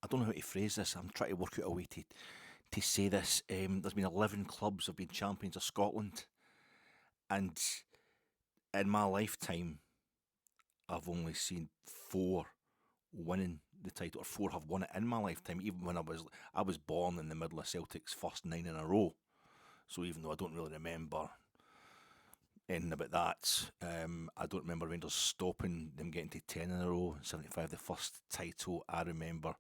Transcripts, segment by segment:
I don't know how to phrase this. I'm trying to work out a way to say this. There's been 11 clubs have been champions of Scotland, and in my lifetime, I've only seen 4 winning the title, or 4 have won it in my lifetime. Even when I was born in the middle of Celtic's first 9 in a row. So even though I don't really remember anything about that, I don't remember Rangers stopping them getting to 10 in a row. 75, the first title I remember.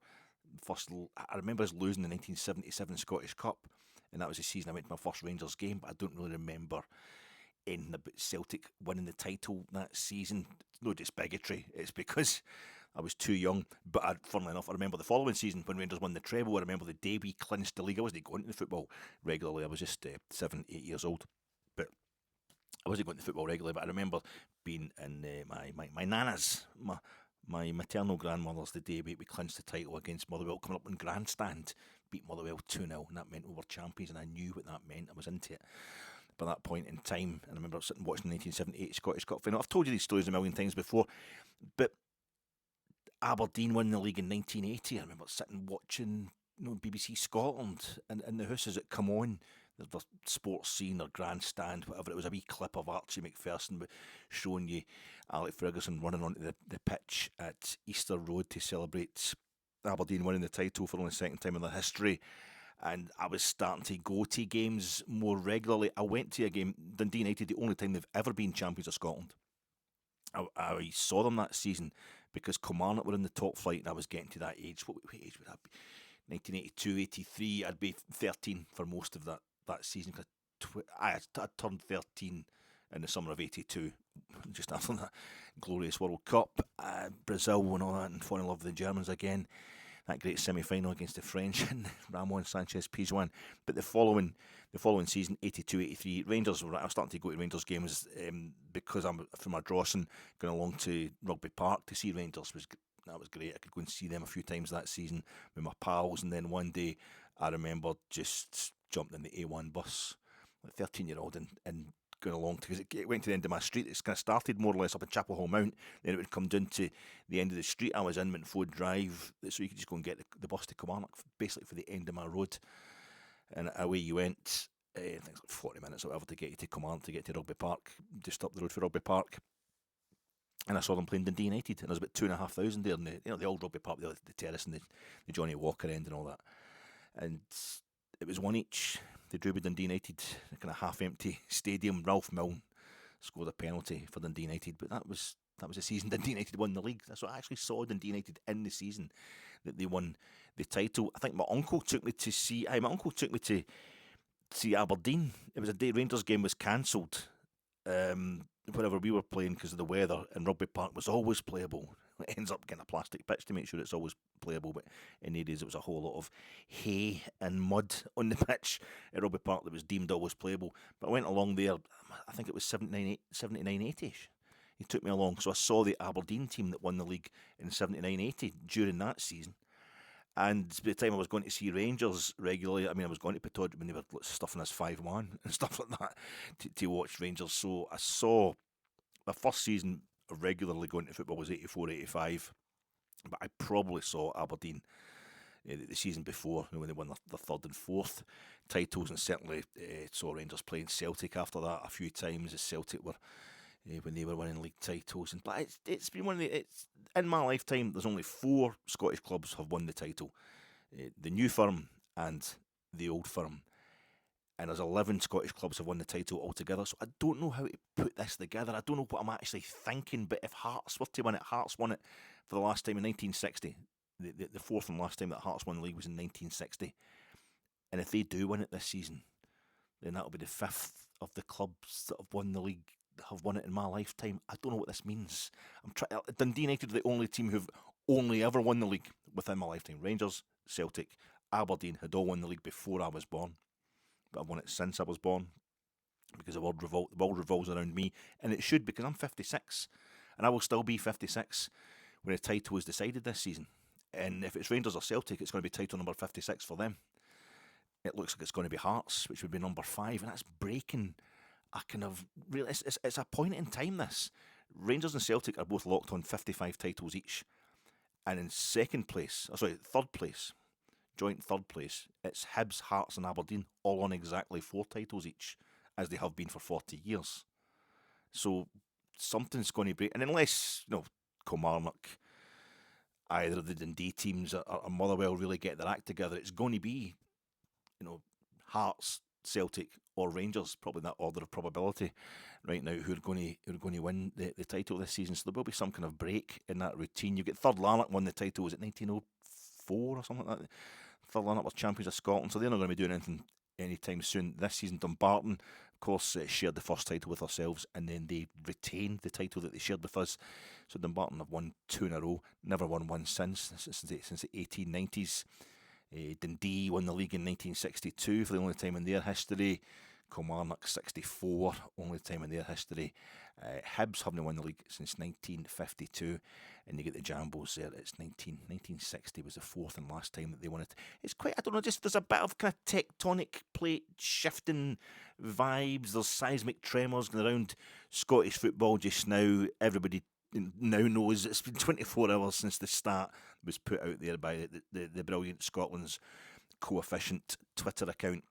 I remember us losing the 1977 Scottish Cup, and that was the season I went to my first Rangers game. But I don't really remember anything about Celtic winning the title that season. It's no just bigotry, it's because I was too young. But funnily enough, I remember the following season when Rangers won the treble. I remember the day we clinched the league. I wasn't going to the football regularly. I was just 7, 8 years old. But I wasn't going to football regularly, but I remember being in my nana's, my maternal grandmother's, the day we clinched the title against Motherwell, coming up in grandstand, beat Motherwell 2-0, and that meant we were champions, and I knew what that meant. I was into it by that point in time, and I remember sitting watching the 1978 Scottish Cup final. I've told you these stories a million times before, but Aberdeen won the league in 1980. I remember sitting watching BBC Scotland and the house as it come on, the sports scene or grandstand, whatever. It was a wee clip of Archie McPherson showing you Alec Ferguson running onto the pitch at Easter Road to celebrate Aberdeen winning the title for only the second time in their history. And I was starting to go to games more regularly. I went to a game, Dundee United, the only time they've ever been champions of Scotland. I saw them that season because Kilmarnock were in the top flight, and I was getting to that age. What age would I be? 1982, 83. I'd be 13 for most of that season. I turned 13 in the summer of 82, just after that glorious World Cup. Brazil and all that, and falling in love with the Germans again. That great semi-final against the French and Ramon Sanchez Pizjuan. But the following season, 82-83, Rangers, I was starting to go to Rangers games because I'm from Ardrossan, going along to Rugby Park to see Rangers. That was great. I could go and see them a few times that season with my pals. And then one day, I remember just jumping in the A1 bus, like 13-year-old, and going along, because it went to the end of my street. It's kind of started more or less up in Chapel Hall Mount, then it would come down to the end of the street I was in, Mintford Drive, so you could just go and get the bus to Kilmarnock, basically for the end of my road, and away you went. I think it's like 40 minutes or whatever to get you to Kilmarnock, to get to Rugby Park, just up the road for Rugby Park. And I saw them playing Dundee United, and there was about 2,500 there, in the old Rugby Park, the terrace and the Johnny Walker end and all that. And it was one each. They drew with Dundee United, a kind of half-empty stadium. Ralph Milne scored a penalty for Dundee United, but that was the season Dundee United won the league. That's what I actually saw Dundee United in the season that they won the title. I think my uncle took me to see. My uncle took me to see Aberdeen. It was a day Rangers game was cancelled. Whenever we were playing because of the weather, and Rugby Park was always playable. It ends up getting a plastic pitch to make sure it's always playable, but in the days it was a whole lot of hay and mud on the pitch at Rugby Park that was deemed always playable. But I went along there, I think it was 79-80ish. He took me along, so I saw the Aberdeen team that won the league in 79-80 during that season. And by the time I was going to see Rangers regularly, I was going to Patriotism when they were stuffing us 5-1 and stuff like that to watch Rangers. So I saw my first season of regularly going to football was 84-85, but I probably saw Aberdeen the season before, when they won their third and fourth titles, and certainly saw Rangers playing Celtic after that a few times, as Celtic were when they were winning league titles. But it's been in my lifetime, there's only 4 Scottish clubs have won the title, the new firm and the old firm, and there's 11 Scottish clubs have won the title altogether. So I don't know how to put this together. I don't know what I'm actually thinking, but if Hearts were to win it, Hearts won it for the last time in 1960. The fourth and last time that Hearts won the league was in 1960. And if they do win it this season, then that'll be the 5th of the clubs that have won the league have won it in my lifetime. I don't know what this means. Dundee United are the only team who've only ever won the league within my lifetime. Rangers, Celtic, Aberdeen had all won the league before I was born, but I've won it since I was born because the world revolves around me, and it should, because I'm 56, and I will still be 56 when a title is decided this season. And if it's Rangers or Celtic, it's going to be title number 56 for them. It looks like it's going to be Hearts, which would be number 5, and that's breaking a kind of really. It's a point in time. This Rangers and Celtic are both locked on 55 titles each, And in third place, joint third place, it's Hibs, Hearts and Aberdeen, all on exactly 4 titles each, as they have been for 40 years. So something's going to break. And unless, Kilmarnock, either of the Dundee teams or Motherwell really get their act together, it's going to be, Hearts, Celtic or Rangers, probably in that order of probability right now, who are going to win the title this season. So there will be some kind of break in that routine. You get Third Lanark won the title, was it 1904 or something like that? Third Lanark were champions of Scotland, so they're not going to be doing anything anytime soon this season. Dumbarton, of course, shared the first title with ourselves, and then they retained the title that they shared with us. So Dumbarton have won 2 in a row, never won one since the 1890s. Dundee won the league in 1962 for the only time in their history. Kilmarnock 64, only time in their history. Hibs haven't won the league since 1952, and you get the Jambos there. It's 1960 was the fourth and last time that they won it. It's quite, I don't know, just there's a bit of kind of tectonic plate shifting vibes. There's seismic tremors going around Scottish football just now. Everybody now knows it's been 24 hours since the start was put out there by the brilliant Scotland's Coefficient Twitter account.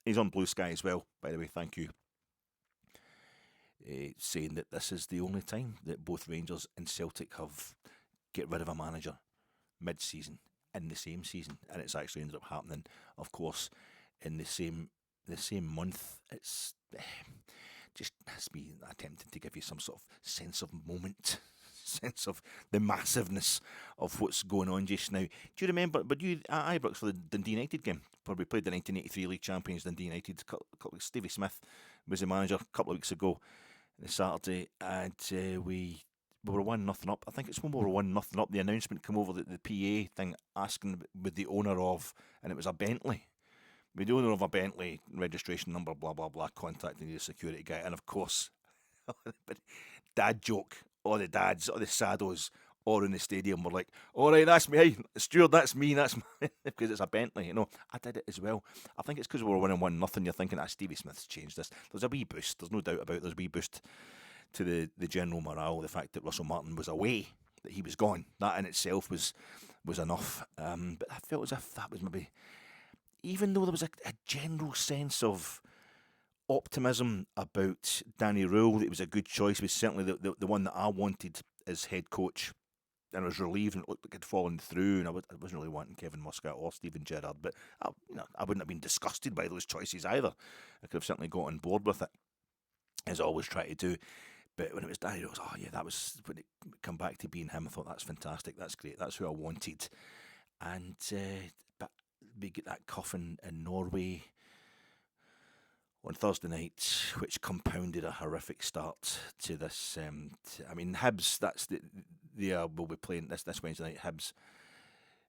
He's on Blue Sky as well, by the way, thank you. Saying that this is the only time that both Rangers and Celtic have get rid of a manager mid-season in the same season, and it's actually ended up happening, of course, in the same month. It's just has me attempting to give you some sort of sense of moment, sense of the massiveness of what's going on just now. Do you remember, but you at Ibrox for the Dundee United game, where we played the 1983 League Champions Dundee United, Stevie Smith was the manager a couple of weeks ago, the Saturday, and we were 1-0 up. I think it's when we were 1-0 up, the announcement came over, the PA thing asking with the owner of, and it was a Bentley. With the owner of a Bentley, registration number, blah, blah, blah, contacting the security guy. And of course, dad joke, all the dads, all the saddos, all in the stadium were like, all right, that's me, hey, steward, that's me, that's me, because it's a Bentley, I did it as well. I think it's because we were winning 1-0, you're thinking, Stevie Smith's changed this. There's a wee boost, there's no doubt about it, there's a wee boost to the general morale, the fact that Russell Martin was away, that he was gone. That in itself was enough. But I felt as if that was maybe, even though there was a general sense of optimism about Danny Röhl, it was a good choice. It was certainly the one that I wanted as head coach, and I was relieved and it looked like it had fallen through, and I wasn't really wanting Kevin Muscat or Steven Gerrard, but I wouldn't have been disgusted by those choices either. I could have certainly got on board with it, as I always try to do. But when it was Danny Röhl, that was when it come back to being him. I thought, that's fantastic, that's great, that's who I wanted. And but we get that cuffing in Norway on Thursday night, which compounded a horrific start to this. Hibs, will be playing this Wednesday night. Hibs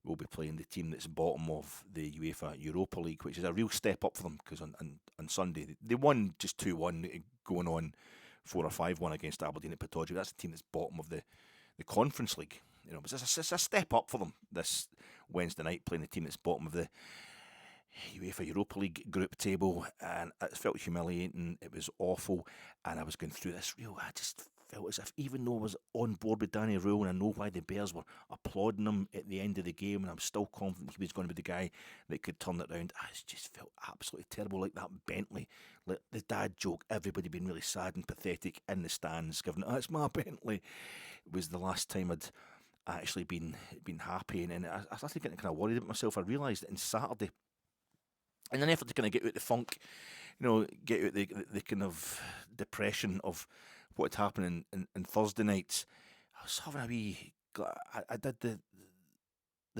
will be playing the team that's bottom of the UEFA Europa League, which is a real step up for them, because on Sunday they won just 2-1, going on 4 or 5-1 against Aberdeen at Patriotism. That's the team that's bottom of the Conference League. But it's a step up for them this Wednesday night, playing the team that's bottom of the UEFA Europa League group table, and it felt humiliating. It was awful, and I was going through this I just felt as if, even though I was on board with Danny Röhl and I know why the Bears were applauding him at the end of the game, and I'm still confident he was going to be the guy that could turn it around, I just felt absolutely terrible. Like that Bentley, like the dad joke, everybody being really sad and pathetic in the stands, giving it's my Bentley. It was the last time I'd actually been happy, and I started getting kind of worried about myself. I realised that on Saturday, in an effort to kind of get out the funk, get out the kind of depression of what had happened in Thursday night, I was having a wee. I did the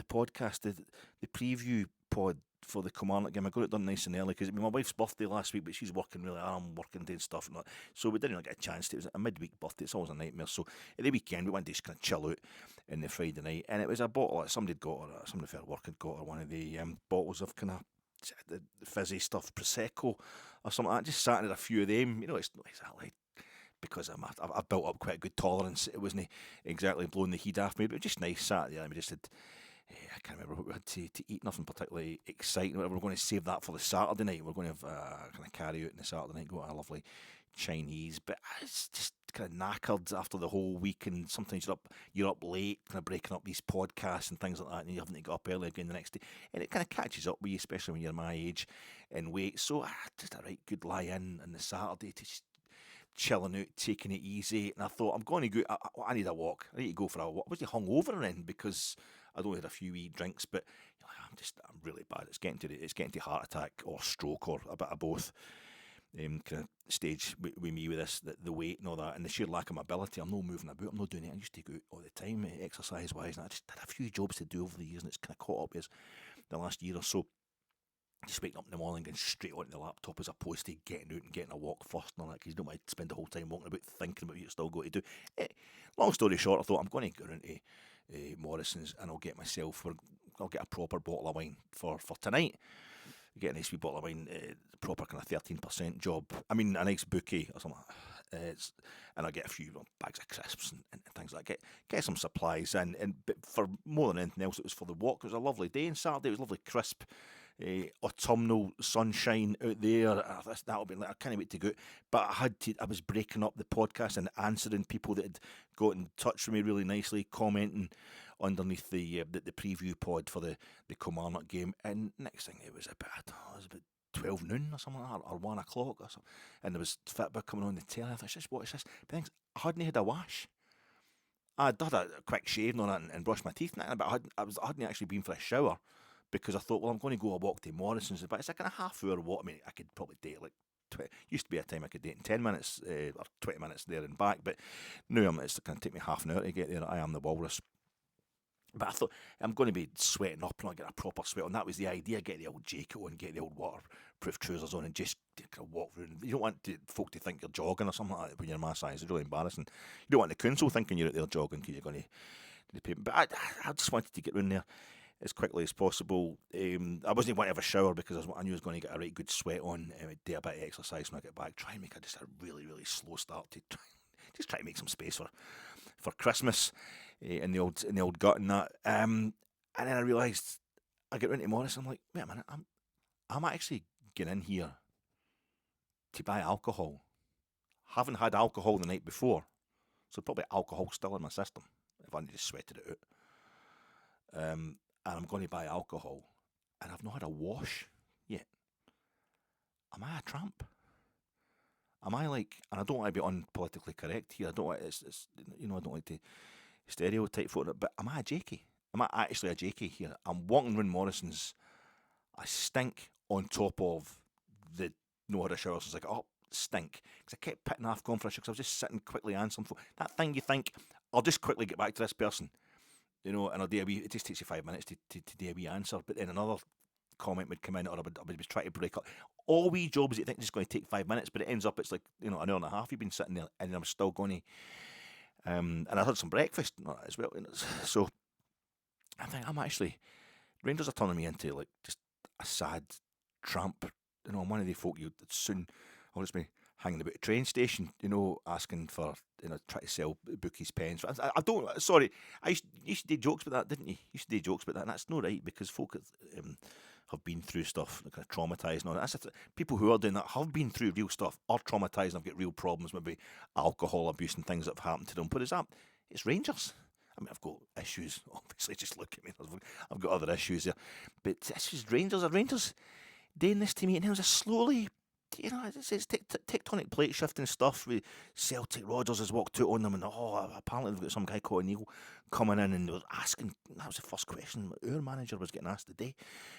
podcast, the preview pod for the Kilmarnock game. I got it done nice and early because it was my wife's birthday last week, but she's working really hard. I'm working, doing stuff, and so we didn't really get a chance to. It was a midweek birthday. It's always a nightmare. So at the weekend we went to just kind of chill out in the Friday night, and it was a bottle that somebody for work had got her one of the bottles of kind of the fizzy stuff, Prosecco or something like that. Just sat in a few of them. It's not exactly because I've built up quite a good tolerance. It wasn't exactly blowing the heat off me, but it was just nice. Sat there and we just had, I can't remember what we had to eat, nothing particularly exciting. We're going to save that for the Saturday night. We're going to have kind of carry out in the Saturday night, go to a lovely Chinese, but it's just kind of knackered after the whole week, and sometimes you're up late, kind of breaking up these podcasts and things like that, and you having to get up early again the next day, and it kind of catches up with you, especially when you're my age and weight. So just a right good lie in on the Saturday to just chilling out, taking it easy. And I thought, I'm going to go. I need a walk. I need to go for a walk. I wasn't hungover then because I'd only had a few wee drinks, but I'm really bad. It's getting to heart attack or stroke or a bit of both. Kind of stage with me with this, the weight and all that, and the sheer lack of mobility. I'm not moving about. I'm not doing it. I used to go out all the time, exercise wise, and I just had a few jobs to do over the years, and it's kind of caught up as the last year or so. Just waking up in the morning, going straight onto the laptop as opposed to getting out and getting a walk first and all that, because you don't want to spend the whole time walking about thinking about what you're still going to do. Long story short, I thought I'm going to go into Morrison's and I'll get a proper bottle of wine for tonight. Get a nice wee bottle of wine, proper kind of 13% job. I mean, a nice bouquet or something. And I'll get a few bags of crisps and things like that. Get some supplies but for more than anything else, it was for the walk. It was a lovely day on Saturday. It was lovely, crisp, autumnal sunshine out there. That'll be like, I can't wait to go. But I was breaking up the podcast and answering people that had got in touch with me really nicely, commenting underneath the preview pod for the Kilmarnock game. And next thing, it was about 12 noon or something like that, or 1 o'clock or something. And there was Fitbit coming on the telly. I thought, what is this? But I hadn't had a wash. I'd done a quick shave on it and brushed my teeth, but I hadn't actually been for a shower, because I thought, well, I'm going to go a walk to Morrison's, but it's like a half-hour walk. I mean, I could probably do it like used to be a time I could do it in 10 minutes or 20 minutes there and back, but now it's going to take me half an hour to get there. I am the walrus. But I thought, I'm going to be sweating up and I'll get a proper sweat on. That was the idea, get the old jacket on, get the old waterproof trousers on and just kind of walk through. You don't want folk to think you're jogging or something like that when you're my size. It's really embarrassing. You don't want the council thinking you're out there jogging because you're going to pay. But I just wanted to get round there as quickly as possible. I wasn't going to have a shower because I knew I was going to get a right good sweat on, do a bit of exercise when I get back, try and make just a really, really slow start to try and make some space for Christmas in the old gut and that. And then I realised, I get into Morris, I'm like, wait a minute, I'm actually getting in here to buy alcohol. Haven't had alcohol the night before, so probably alcohol still in my system if I just sweated it out. And I'm going to buy alcohol, and I've not had a wash yet. Am I a tramp? Am I like, and I don't want to be unpolitically correct here. I don't want I don't like to stereotype for it, but am I a jakey? Am I actually a jakey here? I'm walking around Morrison's. I stink on top of the no other showers. I was like, oh, stink. Because I kept pitting off going for a shower because I was just sitting quickly answering for that thing you think, I'll just quickly get back to this person. And I'll do it just takes you 5 minutes to do a wee answer. But then another comment would come in, or I would try to break up. All wee jobs that you think is going to take 5 minutes, but it ends up it's like, an hour and a half you've been sitting there, and I'm still going to. And I had some breakfast as well. So I think Rangers are turning me into like just a sad tramp. I'm one of the folk that soon I'll just be hanging about a train station, asking for, try to sell bookies, pens. I don't, sorry, you used to do jokes about that, didn't you? You used to do jokes about that, and that's not right, because folk have been through stuff, kind of traumatised and all that. People who are doing that have been through real stuff, are traumatised and have got real problems, maybe alcohol abuse and things that have happened to them. But it's Rangers. I mean, I've got issues, obviously, just look at me. I've got other issues here. But this is Rangers. Are Rangers doing this to me? And it was a slowly, it's tectonic plate shifting stuff. With Celtic, Rodgers has walked out on them, and apparently they've got some guy called Neil coming in, and they were asking, that was the first question our manager was getting asked today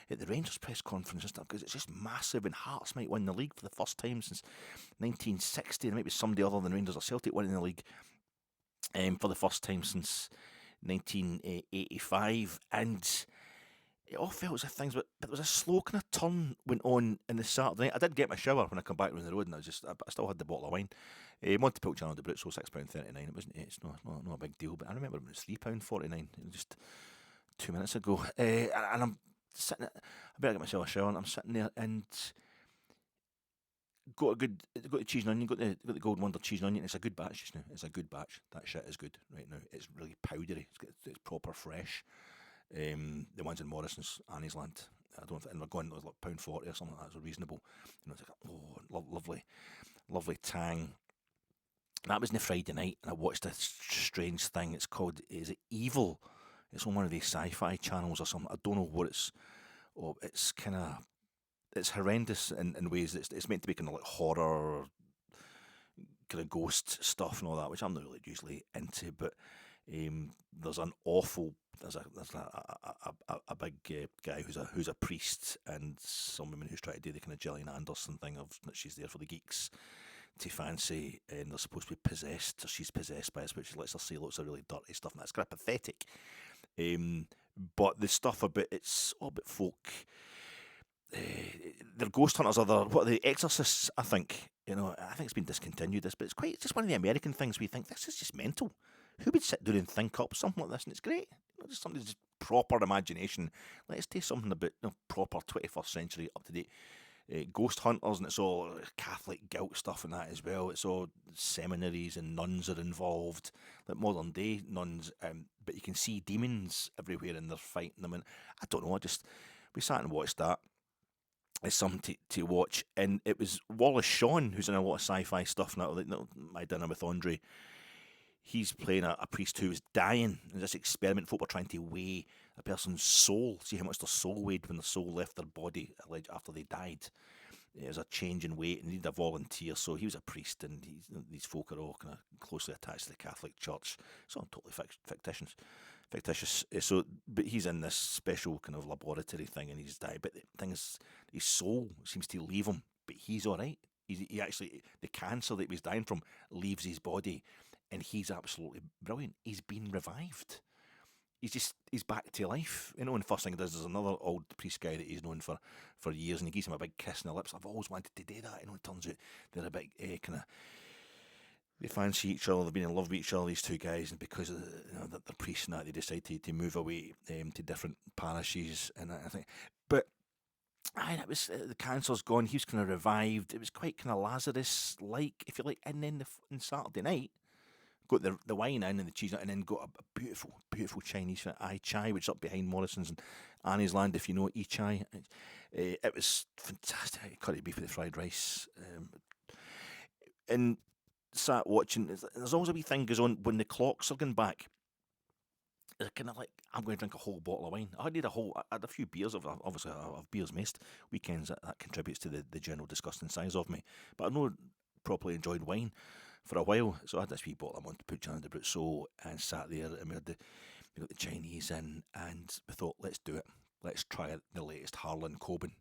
at the Rangers press conference and stuff, because it's just massive, and Hearts might win the league for the first time since 1960. There might be somebody other than Rangers or Celtic winning the league for the first time since 1985, and it all felt as if things, but there was a slow kind of turn went on in the Saturday night. I did get my shower when I come back around the road, and I still had the bottle of wine. Montepulciano de Bruzzo, £6.39. It's not a big deal, but I remember it was £3.49 just 2 minutes ago. And I'm sitting, I better get myself a shower, and I'm sitting there and got the cheese and onion, got the Golden Wonder cheese and onion. It's a good batch just now. It's a good batch. That shit is good right now. It's really powdery. It's proper fresh. The ones in Morrison's, Annie's Land, I don't think, and we're going like £1.40 or something like that, so reasonable. It's like, lovely tang. That was on the Friday night, and I watched a strange thing. It's called, is it Evil? It's on one of these sci-fi channels or something. I don't know what it's. Oh, it's kind of, it's horrendous in ways. It's meant to be kind of like horror, kind of ghost stuff and all that, which I'm not really usually into. But there's an awful, there's a big guy who's a priest, and some woman who's trying to do the kind of Gillian Anderson thing of that she's there for the geeks to fancy, and they're supposed to be possessed, or she's possessed by us, but she lets her say lots of really dirty stuff, and that's kind of pathetic. But the stuff about, it's all about folk. They're ghost hunters, what are the exorcists, I think. I think it's been discontinued, this, but it's just one of the American things where you think, this is just mental. Who would sit down and think up something like this? And it's great. Just something, just proper imagination. Let's do something about proper 21st century, up to date ghost hunters, and it's all Catholic guilt stuff and that as well. It's all seminaries and nuns are involved, like modern day nuns, but you can see demons everywhere and they're fighting them. And I don't know, we sat and watched that. It's something to watch, and it was Wallace Shawn, who's in a lot of sci-fi stuff now, like My Dinner with Andre. He's playing a priest who is dying in this experiment. Folk were trying to weigh a person's soul, see how much their soul weighed when their soul left their body after they died. There's a change in weight, and they needed a volunteer. So he was a priest, and these folk are all kind of closely attached to the Catholic Church. So totally fictitious. So, but he's in this special kind of laboratory thing, and he's died. But the thing is, his soul seems to leave him, but he's all right. He actually, the cancer that he was dying from leaves his body, and he's absolutely brilliant. He's been revived. He's back to life. And the first thing he does, there's another old priest guy that he's known for years, and he gives him a big kiss on the lips. I've always wanted to do that. It turns out they're a big kind of, they fancy each other, they've been in love with each other, these two guys, and because of they're priests and that, they decide to move away to different parishes, and I think, but it was the cancer's gone. He was kind of revived. It was quite kind of Lazarus-like, if you like. And then on Saturday night, got the wine in and the cheese, and then got a beautiful Chinese Ai Chai, which is up behind Morrison's and Annie's Land, if you know Ai Chai. It was fantastic. Curry beef with the fried rice, and sat watching. There's always a wee thing goes on when the clocks are going back. It's kind of like, I'm going to drink a whole bottle of wine. I had a few beers. Obviously, I've beers missed weekends. That contributes to the general disgusting size of me. But I've not properly enjoyed wine for a while, so I had this wee bottle of Montepulciano de Bruzzo and sat there, and we got the Chinese in, and we thought, let's do it. Let's try the latest Harlan Coben.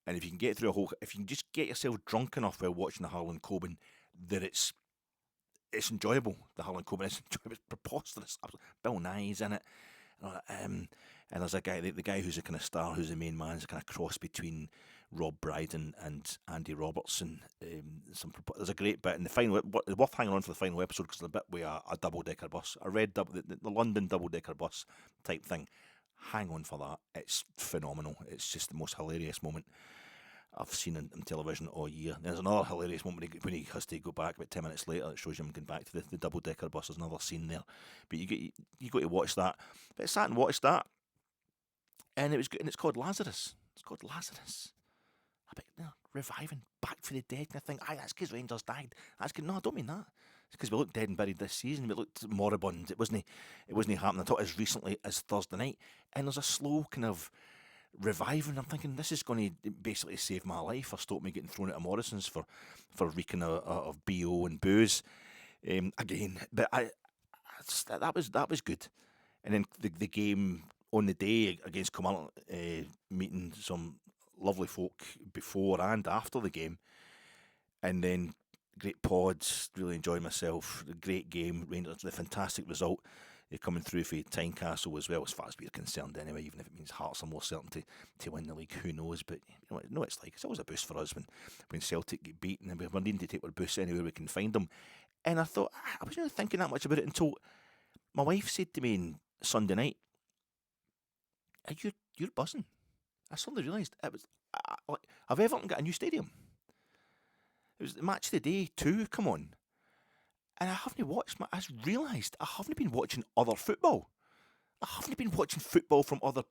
And if you can just get yourself drunk enough while watching the Harlan Coben, that it's enjoyable. The Harlan Coben is enjoyable. It's preposterous. Bill Nye's in it. And there's a guy, the guy who's a kind of star, who's the main man, is a kind of cross between Rob Brydon and Andy Robertson. There's a great bit in the final. It's worth hanging on for the final episode, because there's a bit with a double-decker bus, a red the London double-decker bus type thing. Hang on for that. It's phenomenal. It's just the most hilarious moment I've seen on television all year. There's another hilarious moment when he has to go back about 10 minutes later. It shows him going back to the double-decker bus. There's another scene there. But you got to watch that. But I sat and watched that, and it was good. And it's called Lazarus. It's called Lazarus. Reviving, back for the dead kind of thing. Aye, that's because Rangers died. That's good. No, I don't mean that. It's because we looked dead and buried this season. We looked moribund. It wasn't happening until as recently as Thursday night. And there's a slow kind of reviving. I'm thinking, this is going to basically save my life, or stop me getting thrown out of Morrison's for reeking of BO and booze again. But that was good. And then the game on the day against Kilmarnock, meeting some lovely folk before and after the game, and then great pods, really enjoyed myself. The great game, Rangers, the fantastic result. They're coming through for Tynecastle as well, as far as we're concerned anyway, even if it means Hearts are more certain to win the league, who knows. But it's like, it's always a boost for us when Celtic get beaten, and we're needing to take our boosts anywhere we can find them. And I thought, I wasn't really thinking that much about it until my wife said to me on Sunday night, you're buzzing. I suddenly realised it was have Everton got a new stadium? It was the match of the day too. Come on, and I haven't watched. I realised I haven't been watching other football. I haven't been watching football from other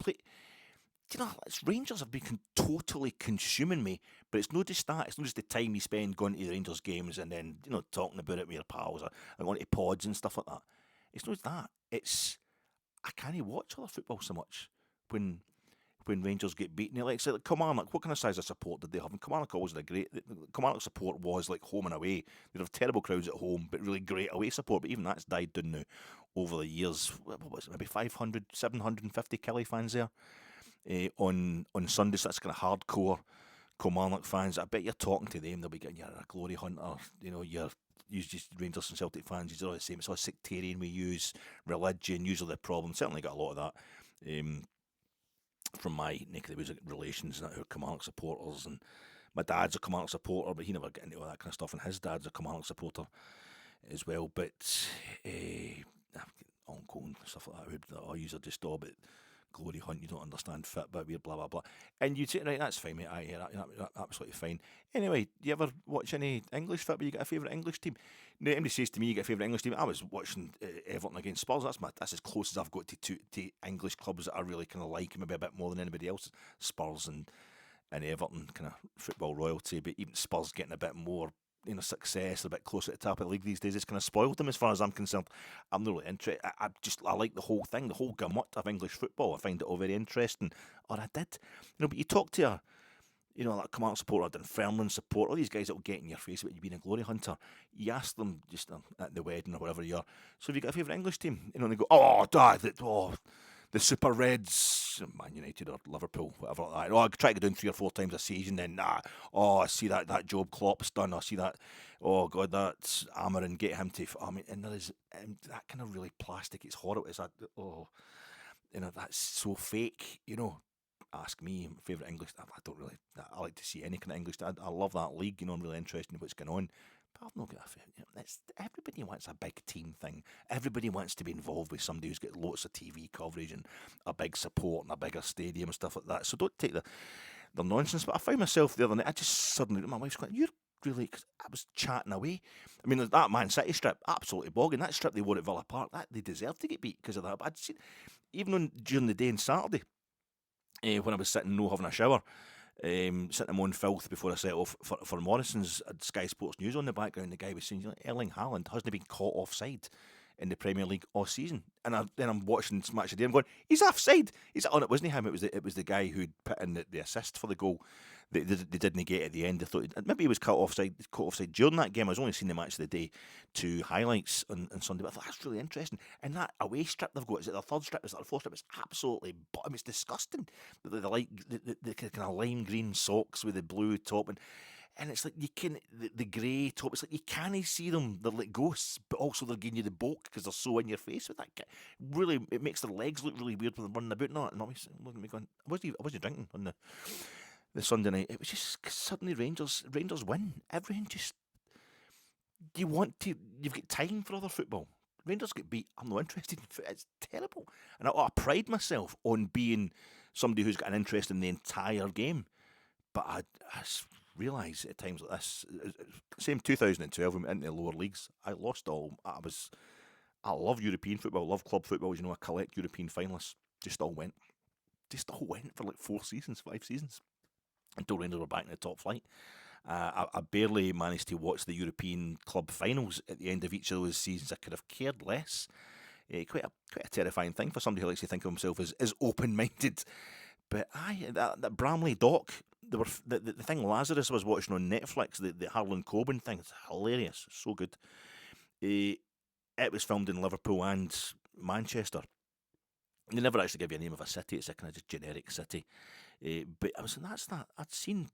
you know, it's Rangers have been totally consuming me, but it's not just that. It's not just the time you spend going to the Rangers games and then, you know, talking about it with your pals or going to pods and stuff like that. It's not that. It's, I can't watch other football so much when Rangers get beaten. Like, say, like Kilmarnock, what kind of size of support did they have? And Kilmarnock always had a great. Kilmarnock support was like home and away. They'd have terrible crowds at home, but really great away support. But even that's died down now over the years. What was it? Maybe 500, 750 Kelly fans there on Sundays. So that's kind of hardcore Kilmarnock fans. I bet you're talking to them. They'll be getting, you're a glory hunter. You know, you're just Rangers and Celtic fans. You're all the same. It's all sectarian. We use religion. Usually the problem. Certainly got a lot of that. From my neck of the woods, relations that are Kilmarnock supporters, and my dad's a Kilmarnock supporter, but he never got into all that kind of stuff, and his dad's a Kilmarnock supporter as well. But ongoing stuff like that, I use are just all but glory hunt, you don't understand fit, but weird, blah blah blah. And you'd say, right, that's fine, mate. That's absolutely fine. Anyway, do you ever watch any English football? You got a favourite English team? Now, anybody says to me, you got a favourite English team? I was watching Everton against Spurs. That's as close as I've got to English clubs that I really kind of like, maybe a bit more than anybody else. Spurs and Everton, kind of football royalty, but even Spurs getting a bit more, you know, success, a bit closer to the top of the league these days. It's kind of spoiled them as far as I'm concerned. I'm not really interested. I like the whole thing, the whole gamut of English football. I find it all very interesting. Or I did. You know, but you talk to a, you know, like Kilmarnock supporter, Dunfermline supporter, all these guys that will get in your face about you being a glory hunter. You ask them just at the wedding or whatever you are, so have you got a favourite English team? You know, and they go, oh, Dad, the Super Reds, Man United or Liverpool, whatever like that. Oh, I try to go down 3 or 4 times a season, then nah. Oh, I see that Job Klopp's done. I see that. Oh God, that's Amarin. Get him to. I mean, and there is that kind of really plastic. It's horrible. It's that. Oh, you know, that's so fake. You know. Ask me, my favourite English. I don't really. I like to see any kind of English. I love that league. You know, I'm really interested in what's going on. But I've not got a favourite. Everybody wants a big team thing. Everybody wants to be involved with somebody who's got lots of TV coverage and a big support and a bigger stadium and stuff like that. So don't take the nonsense. But I found myself the other night. I just suddenly, my wife's going, "You're really?" Cause I was chatting away. I mean, that Man City strip, absolutely bogging. That strip they wore at Villa Park, that they deserved to get beat because of that. But I'd seen, even during the day on Saturday, when I was sitting, no having a shower, sitting in my own filth before I set off for Morrison's, Sky Sports News on the background. The guy was saying, you know, Erling Haaland hasn't been caught offside in the Premier League all season. And then I'm watching Match of the Day. I'm going, he's offside. He's on. It wasn't him. It was the guy who'd put in the assist for the goal. They didn't get at the end. They thought maybe he was caught offside during that game. I was only seeing the Match of the Day 2 highlights on Sunday, but I thought that's really interesting. And that away strip they've got, is it the third strip? Is it the fourth strip? It's absolutely, I mean, it's disgusting. The kind of lime green socks with the blue top and it's like you can the grey top. It's like you can't see them. They're like ghosts, but also they're giving you the bulk because they're so in your face with that. Really, it makes their legs look really weird when they're running about. And always looking at me going, I wasn't drinking on the Sunday night. It was just suddenly Rangers win. Everything just you've got time for other football. Rangers get beat. I'm not interested in football. It's terrible. And I pride myself on being somebody who's got an interest in the entire game. But I realise at times like this, same 2012 when we went into the lower leagues, I lost all. I love European football, love club football. You know, I collect European finalists. Just all went for like 5 seasons until Rangers were back in the top flight. I barely managed to watch the European club finals at the end of each of those seasons. I could have cared less. Quite a terrifying thing for somebody who likes to think of himself as open-minded. But that Bramley doc, the thing Lazarus was watching on Netflix, the Harlan Coben thing, it's hilarious, so good. It was filmed in Liverpool and Manchester. They never actually give you a name of a city; it's a kind of just generic city. But I was saying that's that. I'd seen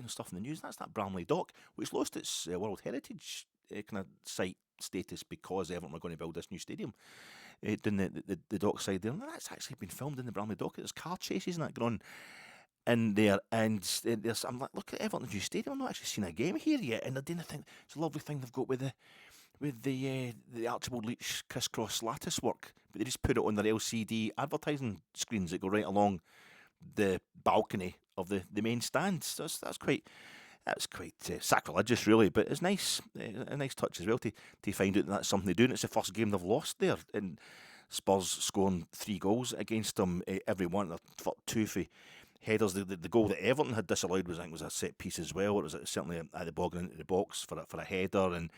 stuff in the news. That's that Bramley dock, which lost its World Heritage kind of site status because Everton were going to build this new stadium. Down the dockside there, and that's actually been filmed in the Bramley dock. There's car chases and that going on in there, and I'm like, look at Everton's new stadium. I've not actually seen a game here yet, and they're doing a thing. It's a lovely thing they've got with the Archibald Leitch crisscross lattice work, but they just put it on their LCD advertising screens that go right along the balcony of the main stand. So that's quite sacrilegious, really, but it's nice, a nice touch as well to find out that's something they do. And it's the first game they've lost there, and Spurs scoring 3 goals against them, every one. 2 for headers. The goal that Everton had disallowed was, I think, was a set piece as well. It was certainly at the bogging into the box for a header, and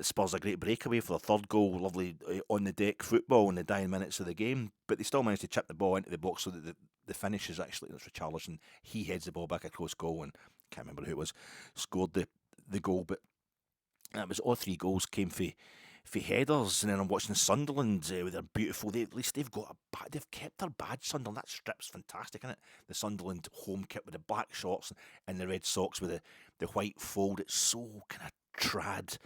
Spurs a great breakaway for the third goal. Lovely on the deck football in the dying minutes of the game, but they still managed to chip the ball into the box so that the finish is actually, that's Richarlison. He heads the ball back across goal, and can't remember who it was scored the goal, but it was all 3 goals came for headers. And then I'm watching Sunderland with their beautiful. At least they've kept their badge. Sunderland, that strip's fantastic, isn't it? The Sunderland home kit with the black shorts and the red socks with the white fold. It's so kind of trad.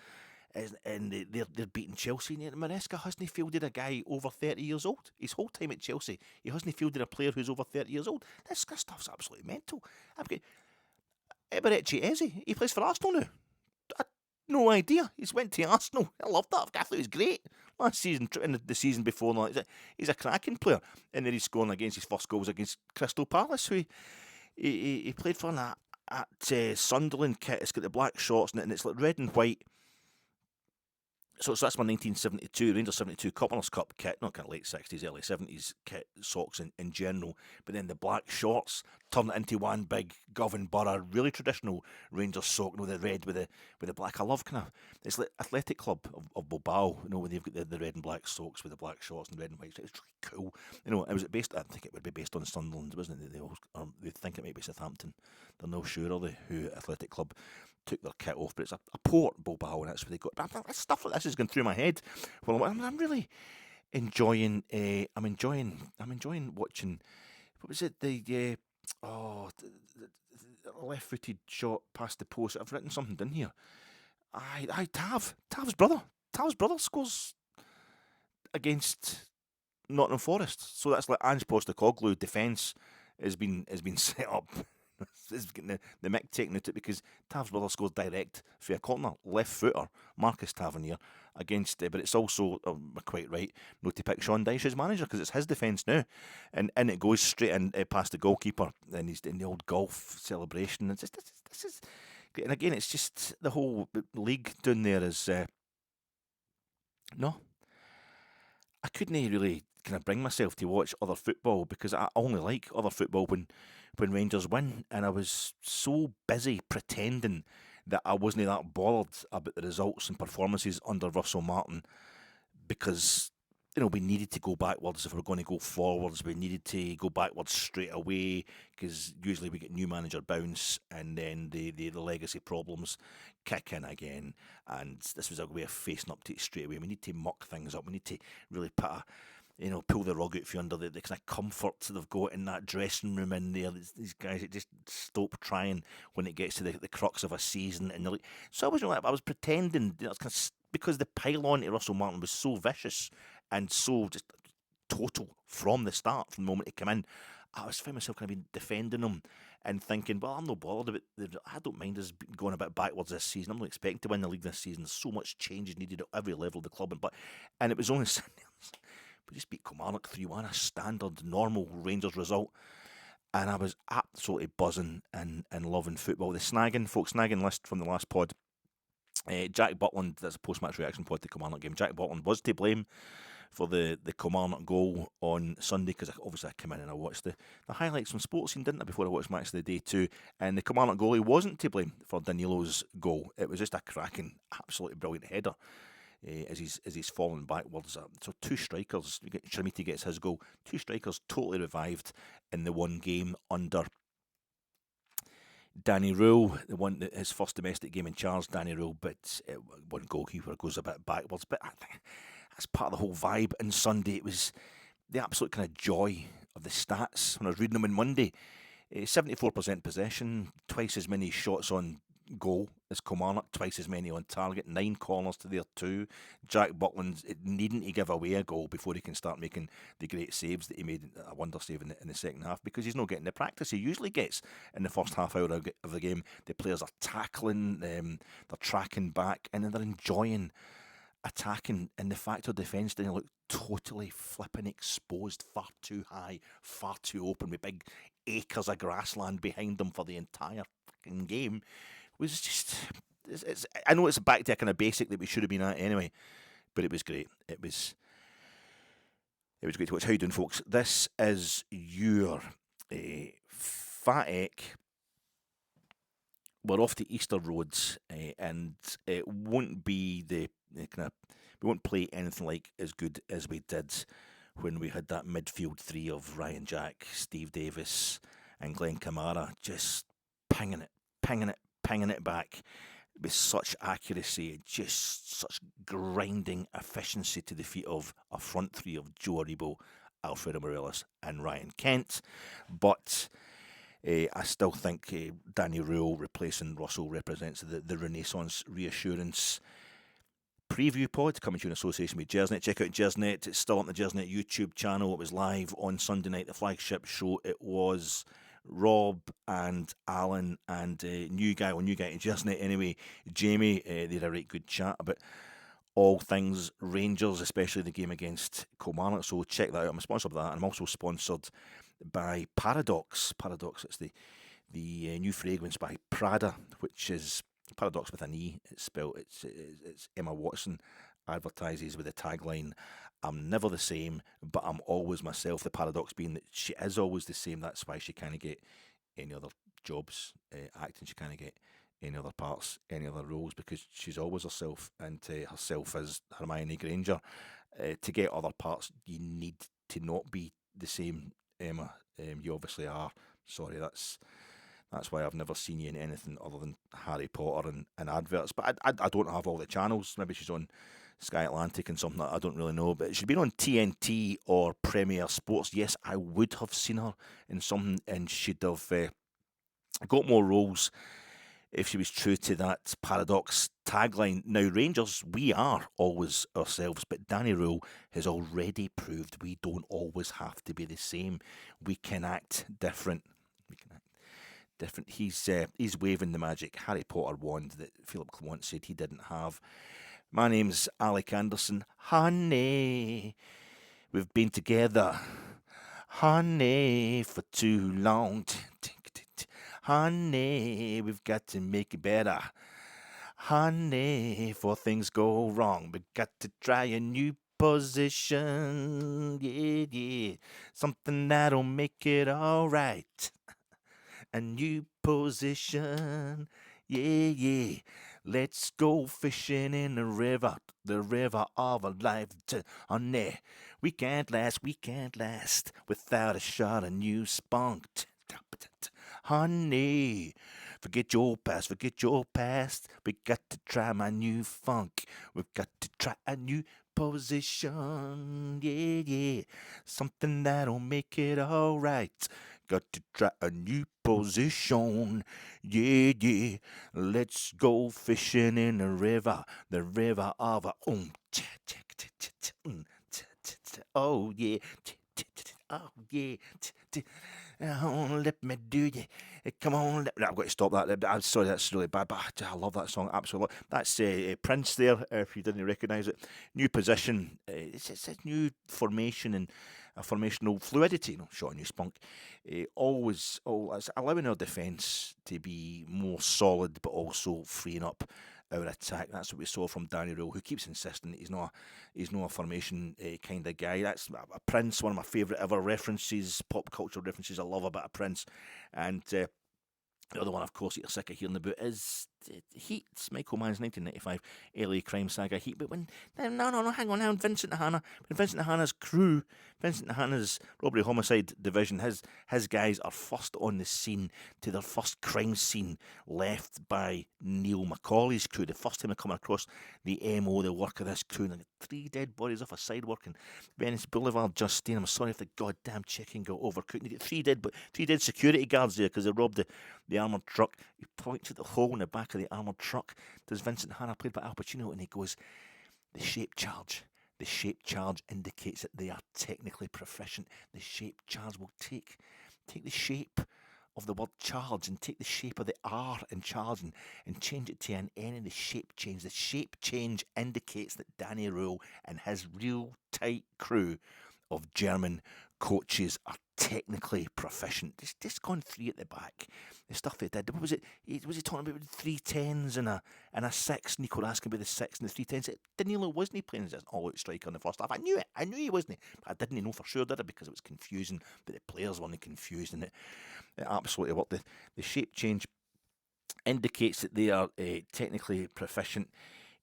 And they're beating Chelsea. And Maresca hasn't fielded a guy over 30 years old. His whole time at Chelsea, he hasn't fielded a player who's over 30 years old. This stuff's absolutely mental. I've got Eberechi Eze. He plays for Arsenal now. No idea. He's went to Arsenal. I love that. I thought he was great last season and the season before. No, he's a cracking player. And then he's scoring against his first goals against Crystal Palace, who he played for at Sunderland kit. It's got the black shorts and it's like red and white. So that's my 1972, Rangers 72 Copper's Cup kit, not kind of late 60s, early 70s kit, socks in general, but then the black shorts turn it into one big Govan Borough, really traditional Rangers sock, the red with the black. I love kind of, it's like Athletic Club of Bilbao, where they've got the red and black socks with the black shorts and red and white. It's really cool. It was based, I think it would be based on Sunderland, wasn't it? They think it might be Southampton. They're not sure, are they, who Athletic Club took their kit off, but it's a port, Bilbao, and that's where they got. But stuff like this is going through my head. Well, I'm really enjoying. I'm enjoying watching. What was it? The left-footed shot past the post. I've written something down here. Tav's brother scores against Nottingham Forest. So that's like Ange Postecoglou defence has been set up. Is getting the mick taken out it because Tav's brother scores direct for a corner, left footer, Marcus Tavernier against. But it's also quite right not to pick Sean Dyche as manager because it's his defence now, and it goes straight in past the goalkeeper, and he's in the old golf celebration. This is great. And again, it's just the whole league down there is no. I couldn't really kind of bring myself to watch other football because I only like other football when Rangers win, and I was so busy pretending that I wasn't that bothered about the results and performances under Russell Martin because we needed to go backwards if we were going to go forwards. We needed to go backwards straight away because usually we get new manager bounce and then the legacy problems kick in again, and this was a way of facing up to it straight away. We need to muck things up. We need to really put pull the rug out from under the kind of comfort that they've got in that dressing room in there. These guys that just stop trying when it gets to the crux of a season. And so I was pretending because the pile-on to Russell Martin was so vicious and so just total from the start, from the moment he came in. I was finding myself kind of defending him and thinking, well, I'm not bothered about. I don't mind us going a bit backwards this season. I'm not expecting to win the league this season. So much change is needed at every level of the club, and it was only. We just beat Kilmarnock 3-1, a standard, normal Rangers result. And I was absolutely buzzing and loving football. The snagging list from the last pod. Jack Butland, that's a post-match reaction pod to the Kilmarnock game. Jack Butland was to blame for the Kilmarnock goal on Sunday because obviously I came in and I watched the highlights from Sports Scene, didn't I, before I watched Match of the Day too. And the Kilmarnock goalie wasn't to blame for Danilo's goal. It was just a cracking, absolutely brilliant header. As he's fallen backwards. So 2 strikers, Chermiti gets his goal, 2 strikers totally revived in the one game under Danny Röhl, his first domestic game in charge, Danny Röhl, but one goalkeeper goes a bit backwards. But I think that's part of the whole vibe. And Sunday, it was the absolute kind of joy of the stats when I was reading them on Monday. 74% possession, twice as many shots on goal as Kilmarnock, twice as many on target, 9 corners to their 2. Jack Butland needing to give away a goal before he can start making the great saves that he made, a wonder save in the second half, because he's not getting the practice he usually gets in the first half hour of the game. The players are tackling, they're tracking back, and then they're enjoying attacking, and the fact of defence didn't look totally flipping exposed, far too high, far too open, with big acres of grassland behind them for the entire fucking game. Was just, I know it's back to a kind of basic that we should have been at anyway, but it was great. It was It was great to watch. How you doing, folks? This is your Fat Eck. We're off to Easter Roads, and it won't be the kind of, we won't play anything like as good as we did when we had that midfield three of Ryan Jack, Steve Davis, and Glenn Kamara just pinging it back with such accuracy, just such grinding efficiency to the feet of a front three of Joe Aribo, Alfredo Morelos, and Ryan Kent. But I still think Danny Röhl replacing Russell represents the Renaissance reassurance. Preview pod coming to you in association with Jersnet. Check out Jersnet. It's still on the Jersnet YouTube channel. It was live on Sunday night, the flagship show. It was Rob and Alan and new guy to Jersnet anyway, Jamie. They had a right good chat about all things Rangers, especially the game against Kilmarnock. So check that out. I'm sponsored by that. I'm also sponsored by Paradox. Paradox, it's the new fragrance by Prada, which is Paradox with an E. It's spelled. It's Emma Watson advertises with the tagline, "I'm never the same, but I'm always myself." The paradox being that she is always the same. That's why she can't get any other jobs acting. She can't get any other parts, any other roles, because she's always herself, and herself is Hermione Granger. To get other parts, you need to not be the same, Emma. You obviously are. Sorry, that's why I've never seen you in anything other than Harry Potter and adverts. But I don't have all the channels. Maybe she's on Sky Atlantic and something I don't really know. But she's been on TNT or Premier Sports. Yes, I would have seen her in something, and she'd have got more roles if she was true to that Paradox tagline. Now, Rangers, we are always ourselves, but Danny Röhl has already proved we don't always have to be the same. We can act different. He's waving the magic Harry Potter wand that Philip Clement said he didn't have. My name's Alec Anderson. Honey, we've been together, honey, for too long. Honey, we've got to make it better. Honey, before things go wrong, we've got to try a new position. Yeah. Something that'll make it all right. A new position, yeah. Let's go fishing in the river of a life. Honey, we can't last without a shot of new spunk. Honey, forget your past. We got to try my new funk. We've got to try a new position, yeah. Something that'll make it all right. Got to try a new position, yeah. Let's go fishing in the river of a oh yeah, oh yeah. Oh, let me do you. Come on, I've got to stop that. I'm sorry, that's really bad, but I love that song absolutely. That's Prince there. If you didn't recognise it, new position. It's a new formation and a formational fluidity. Shot a new spunk. Always allowing our defence to be more solid, but also freeing up our attack. That's what we saw from Danny Röhl, who keeps insisting that he's not a formation kind of guy. That's a Prince, one of my favourite ever references, pop culture references. I love a bit of Prince. And the other one, of course, that you're sick of hearing about is Heat. It's Michael Mann's 1995 LA crime saga Heat. But when hang on now, Vincent Hanna, when Vincent Hanna's crew, Vincent Hanna's robbery homicide division, his guys are first on the scene to their first crime scene left by Neil McCauley's crew. The first time they're coming across the MO, the work of this crew, and 3 dead bodies off a sidewalk in Venice Boulevard, Justine. I'm sorry if the goddamn chicken got overcooked. You get 3 dead security guards there because they robbed the armoured truck. He points at the hole in the back of the armoured truck. Does Vincent Hanna, played by Al Pacino, and he goes, the shape charge indicates that they are technically proficient. The shape charge will take the shape of the word charge and take the shape of the R in charge and change it to an N in the shape change. The shape change indicates that Danny Röhl and his real tight crew of German coaches are technically proficient. Just gone 3 at the back. The stuff they did. What was it? Was he talking about 3-10s and a 6? Nico asking about the 6 and the 3-10s. Danilo wasn't playing as an all-out striker in the first half. I knew it. I knew he wasn't. But I didn't know for sure, did I? Because it was confusing. But the players weren't confused, and it absolutely worked. The shape change indicates that they are technically proficient.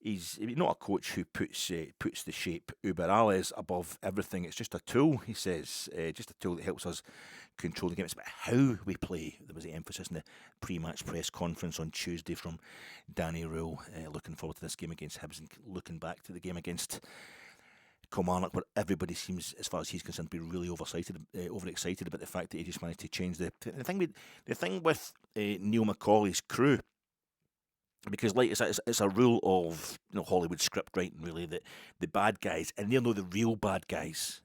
He's not a coach who puts the shape uber alles above everything. It's just a tool, he says, just a tool that helps us control the game. It's about how we play. There was the emphasis in the pre-match press conference on Tuesday from Danny Röhl. Looking forward to this game against Hibs and looking back to the game against Kilmarnock, where everybody seems, as far as he's concerned, to be really overexcited about the fact that he just managed to change the thing with Neil McCauley's crew. Because like it's a rule of Hollywood script writing, really, that the bad guys, and they're not the real bad guys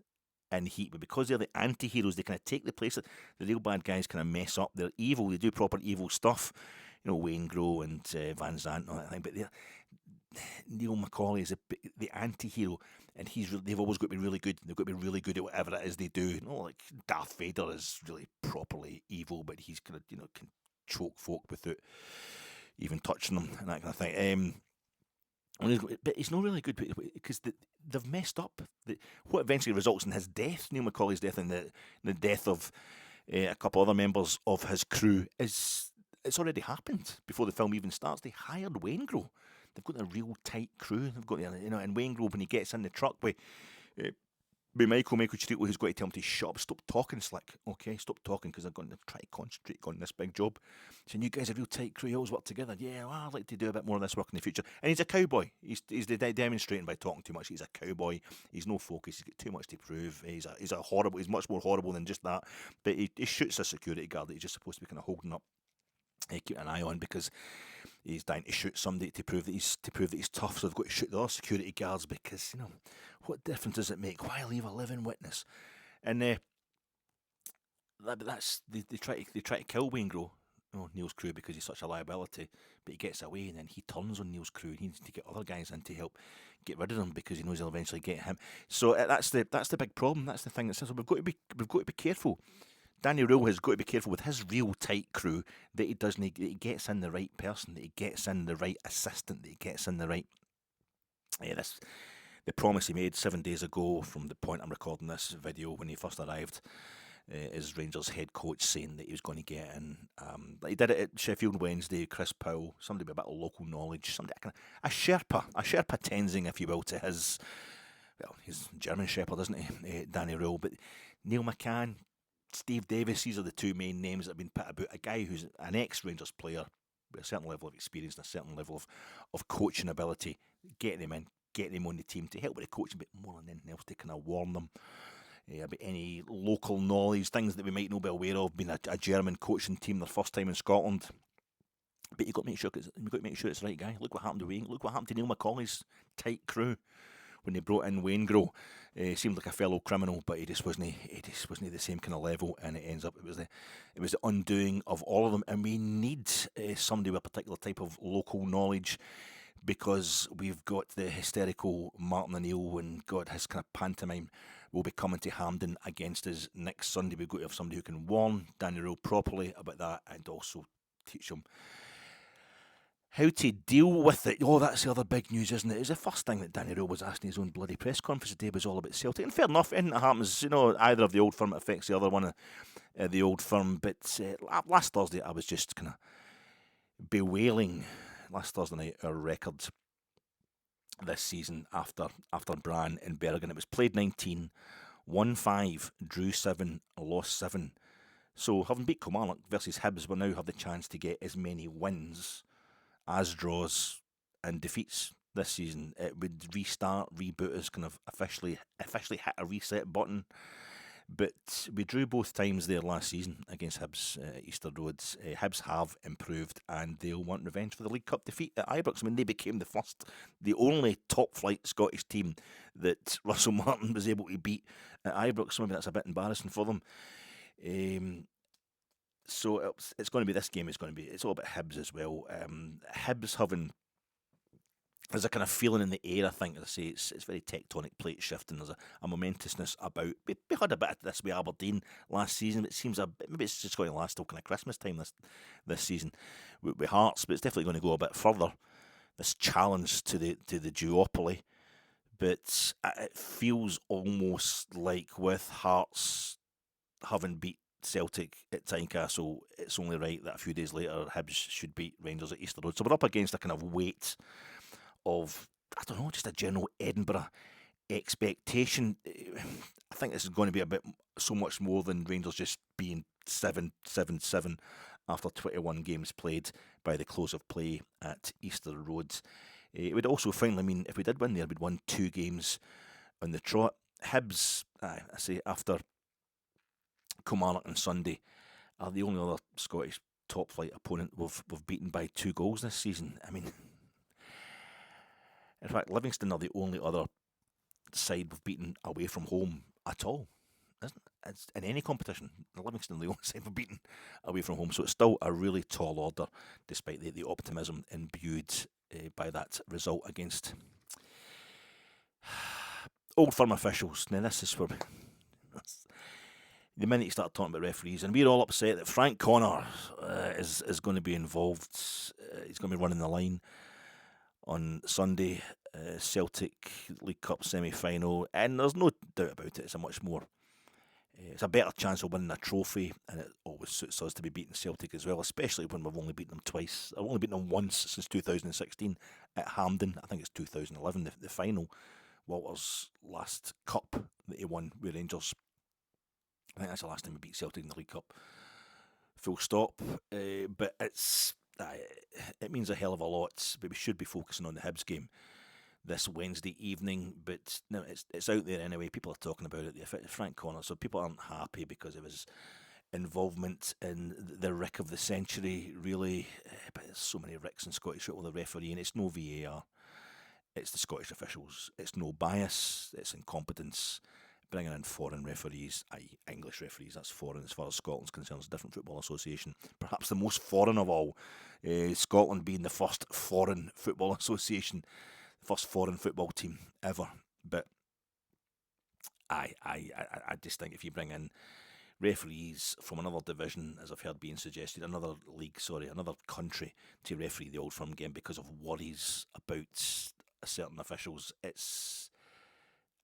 in Heat, but because they're the anti-heroes, they kind of take the place that the real bad guys kind of mess up. They're evil, they do proper evil stuff, Wayne Grow and Van Zandt and all that thing, but Neil McCauley is the anti-hero, and they've always got to be really good. They've got to be really good at whatever it is they do. Like Darth Vader is really properly evil, but he's kind of can choke folk without even touching them and that kind of thing. But he's not really good because they've messed up. What eventually results in his death, Neil McCauley's death, and the death of a couple other members of his crew, it's already happened before the film even starts. They hired Wayne Grow. They've got a real tight crew. They've got and Wayne Grow, when he gets in the truck with Michael Chermiti, who's got to tell him to shut up, stop talking, Slick. Okay, stop talking, because I'm going to try to concentrate on this big job. So you guys are a real tight crew, you always work together. Yeah, well, I'd like to do a bit more of this work in the future. And he's a cowboy. He's demonstrating by talking too much. He's a cowboy. He's no focus. He's got too much to prove. He's horrible. He's much more horrible than just that. But he shoots a security guard that he's just supposed to be kind of holding up, keeping an eye on, because he's dying to shoot somebody to prove that he's tough. So they've got to shoot the other security guards because what difference does it make? Why leave a living witness? And they try to kill Wayne Grow, Neil's crew, because he's such a liability. But he gets away, and then he turns on Neil's crew. He needs to get other guys in to help get rid of them because he knows he'll eventually get him. So that's the big problem. That's the thing that says we've got to be careful. Danny Röhl has got to be careful with his real tight crew that he gets in the right person, that he gets in the right assistant, that he gets in the right. The promise he made 7 days ago, from the point I'm recording this video, when he first arrived as Rangers head coach, saying that he was going to get in. He did it at Sheffield Wednesday. Chris Powell, somebody with a bit of local knowledge, a Sherpa Tenzing, if you will, to his. Well, he's German shepherd, isn't he, Danny Röhl? But Neil McCann, Steve Davis, these are the two main names that have been put about. A guy who's an ex-Rangers player with a certain level of experience and a certain level of coaching ability, getting him in, getting him on the team to help with the coaching, but more than anything else to kind of warn them about any local knowledge, things that we might not be aware of, being a German coaching team their first time in Scotland. But you've got to make sure it's the right guy. Look what happened to Wayne. Look what happened to Neil McCauley's tight crew when they brought in Wayne Grow. He seemed like a fellow criminal, but he just wasn't the same kind of level, and it ends up it was the undoing of all of them. And we need somebody with a particular type of local knowledge, because we've got the hysterical Martin O'Neill, and God, his kind of pantomime will be coming to Hampden against us next Sunday. We've got to have somebody who can warn Danny Röhl properly about that, and also teach him how to deal with it. Oh, that's the other big news, isn't it? It's the first thing that Danny Röhl was asked in his own bloody press conference today was all about Celtic. And fair enough, anything that happens, either of the old firm affects the other one, the old firm. But last Thursday, I was just kind of bewailing, last Thursday night, our record this season after Brann and Bergen. It was played 19, won 5, drew 7, lost 7. So having beat Kilmarnock versus Hibs, we now have the chance to get as many wins as draws and defeats this season. It would reboot us, kind of officially hit a reset button. But we drew both times there last season against Hibs at Easter Road. Hibs have improved, and they'll want revenge for the League Cup defeat at Ibrox. I mean, they became the only top-flight Scottish team that Russell Martin was able to beat at Ibrox. So maybe that's a bit embarrassing for them. So it's going to be this game. It's all about Hibs as well. Hibs having there's a kind of feeling in the air, I think, as I say, it's very tectonic plate shifting. There's a momentousness about. We had a bit of this with Aberdeen last season, but it seems maybe it's just going to last till kind of Christmas time this season with Hearts, but it's definitely going to go a bit further. This challenge to the duopoly, but it feels almost like with Hearts having beat Celtic at Tynecastle, it's only right that a few days later Hibs should beat Rangers at Easter Road. So we're up against a kind of weight of, I don't know, just a general Edinburgh expectation. I think this is going to be a bit so much more than Rangers just being 7-7-7 after 21 games played by the close of play at Easter Road. It would also finally mean if we did win there, we'd won 2 games on the trot. Hibs, I say, after Kilmarnock on Sunday, are the only other Scottish top flight opponent we've beaten by 2 goals this season. I mean, in fact, Livingston are the only other side we've beaten away from home at all. Isn't it? It's in any competition, Livingston are the only side we've beaten away from home. So it's still a really tall order, despite the optimism imbued by that result against Old Firm officials. Now this is where the minute you start talking about referees, and we're all upset that Frank Connor is going to be involved. He's going to be running the line on Sunday, Celtic League Cup semi-final, and there's no doubt about it. It's a better chance of winning a trophy, and it always suits us to be beating Celtic as well, especially when we've only beaten them twice. I've only beaten them once since 2016 at Hampden. I think it's 2011, the final, Walter's last cup that he won with Rangers. I think that's the last time we beat Celtic in the League Cup. Full stop. But it means a hell of a lot. But we should be focusing on the Hibs game this Wednesday evening. But no, it's out there anyway. People are talking about it. Frank Connor. So people aren't happy because of his involvement in the Rick of the century. Really, but there's so many Ricks in Scottish football. The referee, and it's no VAR. It's the Scottish officials. It's no bias. It's incompetence. Bringing in foreign referees, i.e. English referees, that's foreign as far as Scotland's concerned. It's a different football association, perhaps the most foreign of all. Scotland being the first foreign football association, the first foreign football team ever. But I just think if you bring in referees from another division, as I've heard being suggested, another country to referee the Old Firm game because of worries about certain officials, it's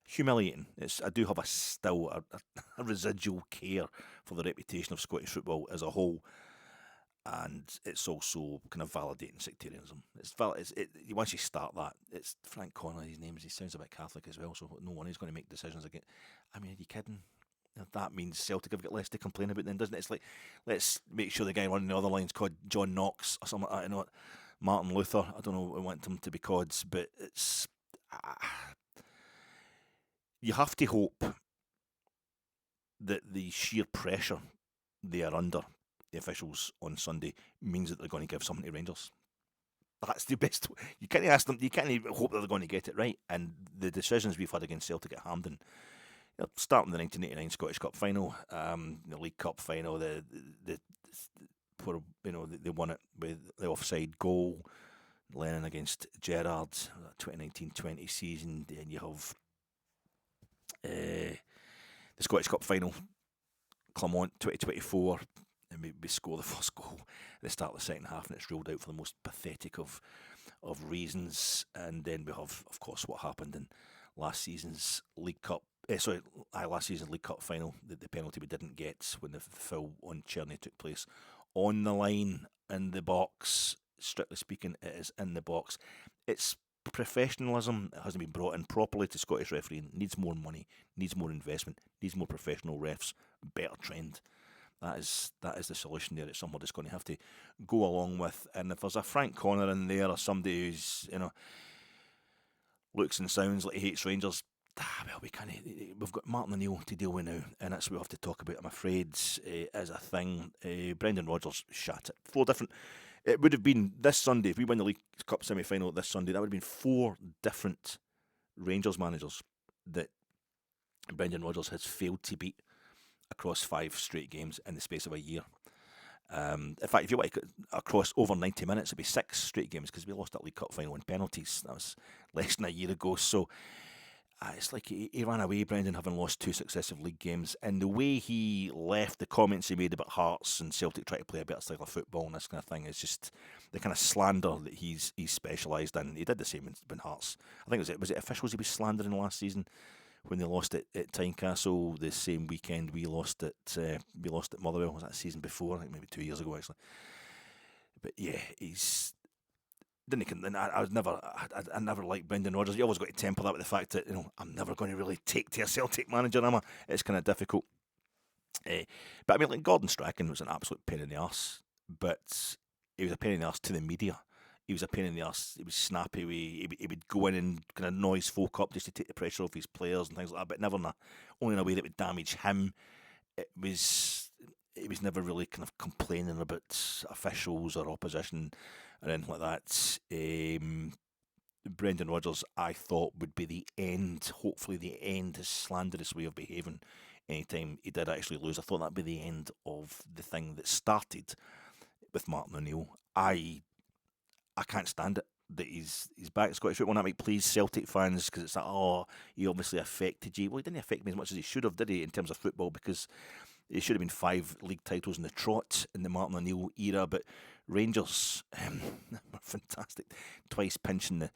humiliating. I do have a residual care for the reputation of Scottish football as a whole, and it's also kind of validating sectarianism. Once you start that, it's Frank Connor. His name is. He sounds a bit Catholic as well, so no one is going to make decisions again. I mean, are you kidding? That means Celtic have got less to complain about then, doesn't it? It's like, let's make sure the guy running the other line's called John Knox or something like that. You know what? Martin Luther. I don't know. I want him to be cods, but it's. You have to hope that the sheer pressure they are under, the officials on Sunday, means that they're going to give something to Rangers. That's the best. You can't ask them. You can't even hope that they're going to get it right. And the decisions we've had against Celtic at Hampden, starting the 1989 Scottish Cup final, the League Cup final, they won it with the offside goal, Lennon against Gerrard, 2019-20 season. Then you have the Scottish Cup final, Clermont 2024, and we score the first goal at the start of the second half, and it's ruled out for the most pathetic of reasons. And then we have, of course, what happened in last season's League Cup. Last season's League Cup final, the penalty we didn't get when the foul on Chermiti took place on the line in the box. Strictly speaking, it is in the box. It's professionalism. It hasn't been brought in properly to Scottish refereeing. Needs more money, needs more investment, needs more professional refs, better trained. That is the solution there. It's something we're just going to have to go along with. And if there's a Frank Connor in there or somebody who's, looks and sounds like he hates Rangers, well, we've got Martin O'Neill to deal with now, and that's what we have to talk about, I'm afraid, as a thing. Brendan Rodgers shat it. 4 different. It would have been this Sunday, if we win the League Cup semi-final this Sunday, that would have been 4 different Rangers managers that Brendan Rodgers has failed to beat across 5 straight games in the space of a year. In fact, if you want to across over 90 minutes, it'd be 6 straight games because we lost that League Cup final in penalties. That was less than a year ago. So it's like he ran away, Brendan, having lost 2 successive league games. And the way he left, the comments he made about Hearts and Celtic trying to play a better style of football and this kind of thing, is just the kind of slander that he's specialised in. He did the same in Hearts. I think was it officials he was slandering last season when they lost at Tynecastle the same weekend we lost at Motherwell. Was that the season before? I think maybe 2 years ago actually. But yeah, he's. I never liked Brendan Rodgers. You always got to temper that with the fact that I'm never going to really take to a Celtic manager, am I? It's kind of difficult. But I mean, like Gordon Strachan was an absolute pain in the arse, but he was a pain in the arse to the media. He was a pain in the arse. He was snappy. He would go in and kind of noise folk up just to take the pressure off his players and things like that, but never only in a way that would damage him. It was never really kind of complaining about officials or opposition or anything like that. Brendan Rodgers, I thought, would be the end, hopefully the end, his slanderous way of behaving anytime he did actually lose. I thought that'd be the end of the thing that started with Martin O'Neill. I can't stand it that he's back at Scottish football. That might please Celtic fans because it's like, he obviously affected you. Well, he didn't affect me as much as he should have, did he, in terms of football, because it should have been 5 league titles in the trot in the Martin O'Neill era, but Rangers were fantastic. Twice pinching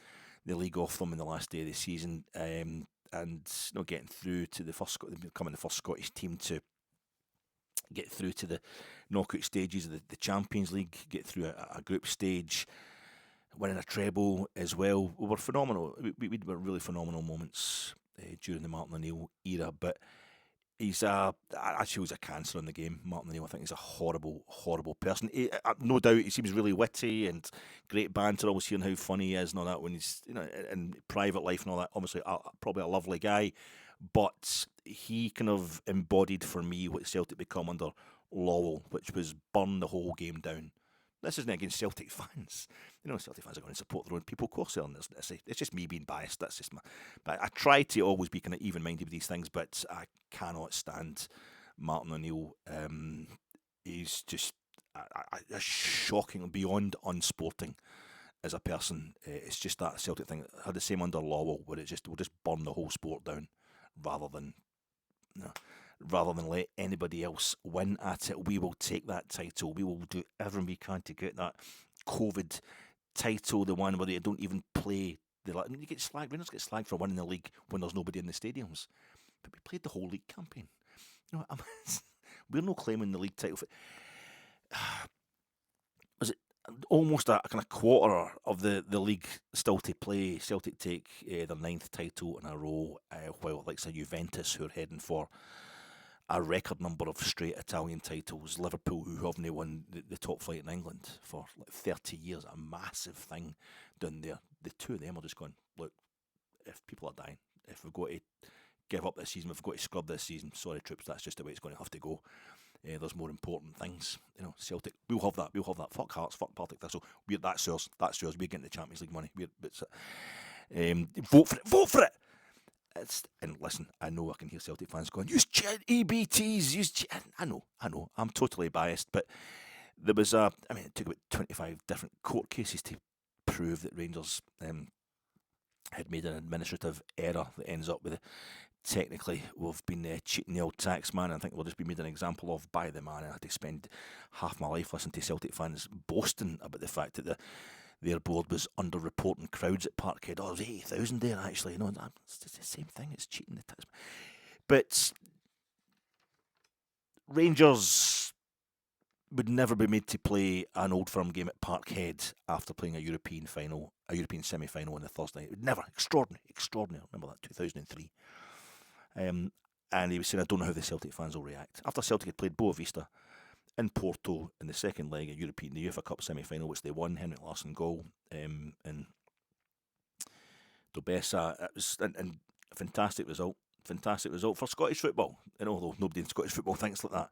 the league off them in the last day of the season, and getting through to becoming the first Scottish team to get through to the knockout stages of the Champions League, get through a group stage, winning a treble as well. We were phenomenal. We were really phenomenal moments during the Martin O'Neill era, but he's a cancer in the game, Martin O'Neill. I think he's a horrible, horrible person. No doubt he seems really witty and great banter, always hearing how funny he is and all that when he's, in private life and all that. Obviously, probably a lovely guy, but he kind of embodied for me what Celtic become under Lowell, which was burn the whole game down. This isn't against Celtic fans. Celtic fans are going to support their own people. Of course they are. It's just me being biased. That's just But I try to always be kind of even-minded with these things, but I cannot stand Martin O'Neill. He's just a shocking, beyond unsporting as a person. It's just that Celtic thing. I had the same under Lowell, where we'll just burn the whole sport down rather than let anybody else win at it. We will take that title. We will do everything we can to get that COVID title, the one where they don't even play. You get slagged. Rangers get slagged for winning the league when there's nobody in the stadiums. But we played the whole league campaign. We're not claiming the league title. Was it almost a kind of quarter of the league still to play? Celtic take their 9th title in a row, while like Juventus, who are heading for a record number of straight Italian titles. Liverpool, who haven't won the top flight in England for like 30 years, a massive thing down there. The two of them are just going, look, if people are dying, if we've got to give up this season, if we've got to scrub this season, sorry troops, that's just the way it's going to have to go. There's more important things. Celtic, we'll have that. Fuck Hearts, fuck Partick Thistle. That's yours. We're getting the Champions League money. Vote for it. And listen, I know I can hear Celtic fans going, use EBTs, I know, I'm totally biased, but there was it took about 25 different court cases to prove that Rangers had made an administrative error that ends up with technically we've been cheating the old tax man. I think we'll just be made an example of by the man. And I had to spend half my life listening to Celtic fans boasting about the fact that their board was under-reporting crowds at Parkhead. There was 80,000 there, actually. It's just the same thing. It's cheating the tax. But Rangers would never be made to play an Old Firm game at Parkhead after playing a European semi-final on the Thursday night. Never. Extraordinary. I remember that, 2003. And he was saying, I don't know how the Celtic fans will react. After Celtic had played Boa Vista in Porto in the second leg of the UEFA Cup semi-final, which they won, Henrik Larsson goal, in Dobesa. It was a fantastic result for Scottish football. Although nobody in Scottish football thinks like that.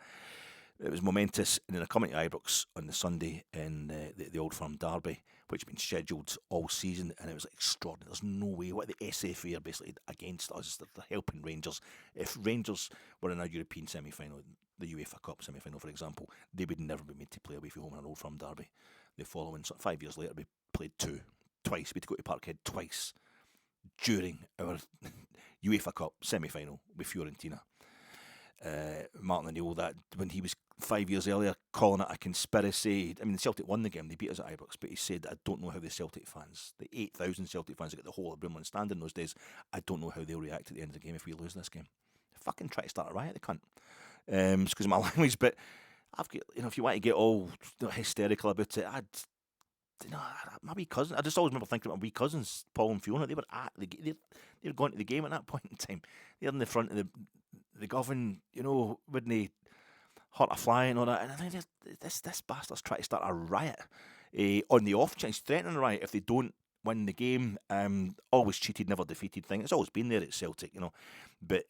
It was momentous, and then I come into Ibrox on the Sunday in the Old Firm derby, which had been scheduled all season, and it was extraordinary. There's no way. What the SFA are basically against us, they're helping Rangers. If Rangers were in a European semi-final, the UEFA Cup semi-final, for example, they would never be made to play away from home in an Old Firm derby. The following 5 years later, we played twice. We had to go to Parkhead twice during our UEFA Cup semi-final with Fiorentina. Martin O'Neill, that when he was 5 years earlier calling it a conspiracy. I mean, Celtic won the game, they beat us at Ibrox, but he said, I don't know how the Celtic fans, the 8,000 Celtic fans that got the whole of Brimlin stand in those days, I don't know how they'll react at the end of the game if we lose this game. Fucking try to start a riot, they can't. It's because of my language, but I've got, if you want to get all hysterical about it, my wee cousin, I just always remember thinking about my wee cousins, Paul and Fiona, they were going to the game at that point in time. They're in the front of the Govan, wouldn't they hurt a fly and all that, and I think this bastard's trying to start a riot on the off chance, threatening a riot if they don't win the game. Always cheated, never defeated thing. It's always been there at Celtic, but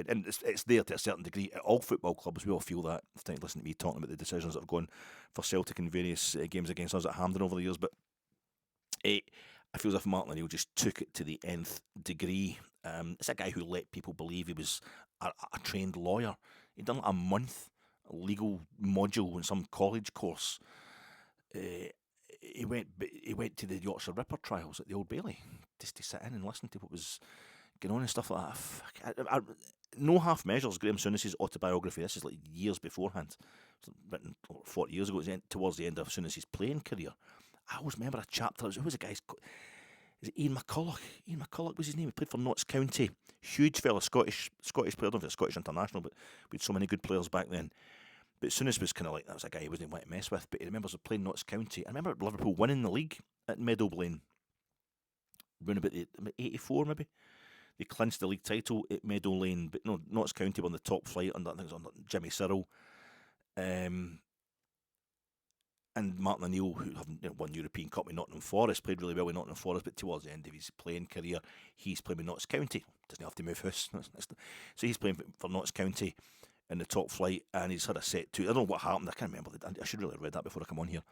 and it's there to a certain degree at all football clubs. We all feel that. Listen to me talking about the decisions that have gone for Celtic in various games against us at Hampden over the years, but I feel as if Martin O'Neill just took it to the nth degree. It's a guy who let people believe he was a trained lawyer. He'd done like a month legal module in some college course. He went to the Yorkshire Ripper trials at the Old Bailey just to sit in and listen to what was going on and stuff like that. No Half Measures, Graham Souness's autobiography. This is like years beforehand. It's written 40 years ago. It's towards the end of Souness's playing career. I always remember a chapter. Who was the guy's? Is it Ian McCulloch? Ian McCulloch was his name. He played for Notts County. Huge fella, Scottish player. I don't know if it's Scottish international, but we had so many good players back then. But Souness was kind of like, that was a guy he wasn't wanting to mess with. But he remembers playing Notts County. I remember Liverpool winning the league at Meadowlane. Around about 84 maybe. They clinched the league title at Meadowlane, but no, Notts County won the top flight under, I think it was under Jimmy Cyril. And Martin O'Neill, who won European Cup with Nottingham Forest, played really well with Nottingham Forest, but towards the end of his playing career, he's playing with Notts County. Doesn't have to move house. So he's playing for Notts County in the top flight, and he's had a set to. I don't know what happened. I can't remember. I should really have read that before I come on here.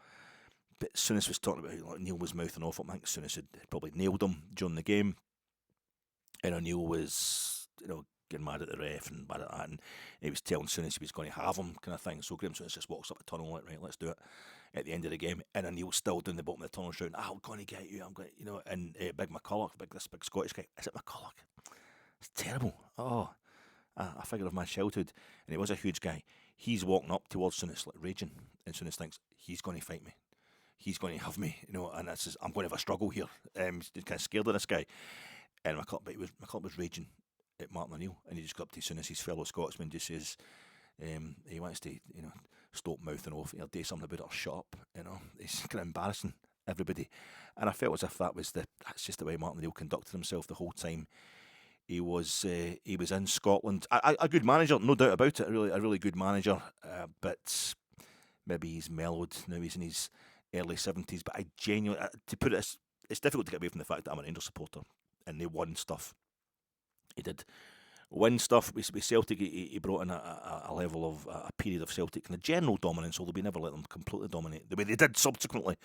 But Souness was talking about how O'Neill was mouthing off. I think Souness had probably nailed him during the game, and O'Neill was, getting mad at the ref and mad at that, and he was telling Souness he was going to have him, kind of thing. So Graham Souness just walks up the tunnel, like, right, let's do it. At the end of the game, and O'Neill's still down the bottom of the tunnel shouting, I'm going to get you, I'm going to, and big McCulloch, this big Scottish guy, is it McCulloch? It's terrible. A figure of my childhood, and he was a huge guy. He's walking up towards Souness, like raging, and Souness thinks, he's going to fight me. He's going to have me, and that's just, I'm going to have a struggle here. He's kind of scared of this guy. And McCulloch was raging at Martin O'Neill, and he just got up to Souness, his fellow Scotsman, just says, he wants to, stop mouthing off, do something about it or shut up, He's kind of embarrassing everybody. And I felt as if that's just the way Martin O'Neill conducted himself the whole time he was in Scotland. A good manager, no doubt about it, a really good manager, but maybe he's mellowed, now he's in his early 70s, but I genuinely, to put it, it's difficult to get away from the fact that I'm an Rangers supporter, and they won stuff. He did win stuff with Celtic. He brought in a level of a period of Celtic and a general dominance, although we never let them completely dominate the way they did subsequently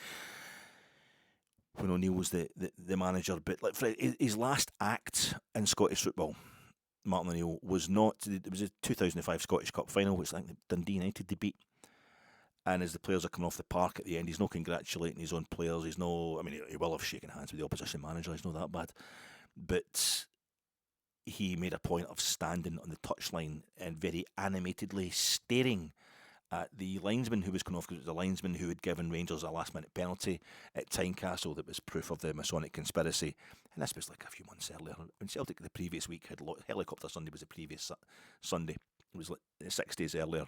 when O'Neill was the manager. But like for his last act in Scottish football, Martin O'Neill was not. It was a 2005 Scottish Cup final, which I think Dundee United they beat. And as the players are coming off the park at the end, he's not congratulating his own players. He will have shaken hands with the opposition manager. He's not that bad, but he made a point of standing on the touchline and very animatedly staring at the linesman who was coming off, because it was the linesman who had given Rangers a last-minute penalty at Tynecastle that was proof of the Masonic conspiracy. And this was like a few months earlier. When Celtic the previous week had Helicopter Sunday was the previous Sunday. It was like 6 days earlier.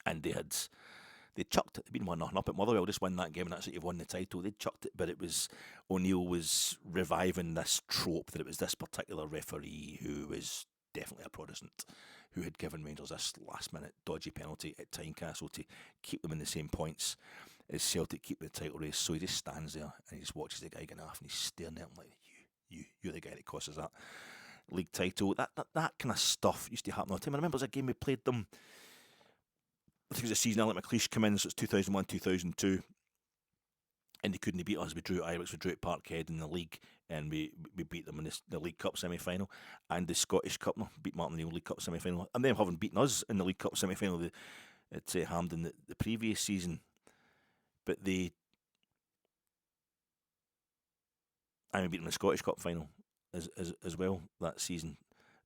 And they chucked it. They'd been 1-0 up at Motherwell, just win that game and that's it, you've won the title. They chucked it, but it was, O'Neill was reviving this trope that it was this particular referee who was definitely a Protestant who had given Rangers this last minute dodgy penalty at Tynecastle to keep them in the same points as Celtic keep the title race. So he just stands there and he just watches the guy get off and he's staring at him like, you're the guy that cost us that league title. That kind of stuff used to happen all the time. I remember there was a game we played them, I think it was a season Alec McLeish came in, so it's 2001, 2002, and they couldn't beat us. We drew at Ibrox, we drew at Parkhead in the league, and we beat them in the League Cup semi-final and the Scottish Cup. No, beat Martin in the League Cup semi-final, and them having beaten us in the League Cup semi-final at Hampden the previous season. But I beat them in the Scottish Cup final as well that season.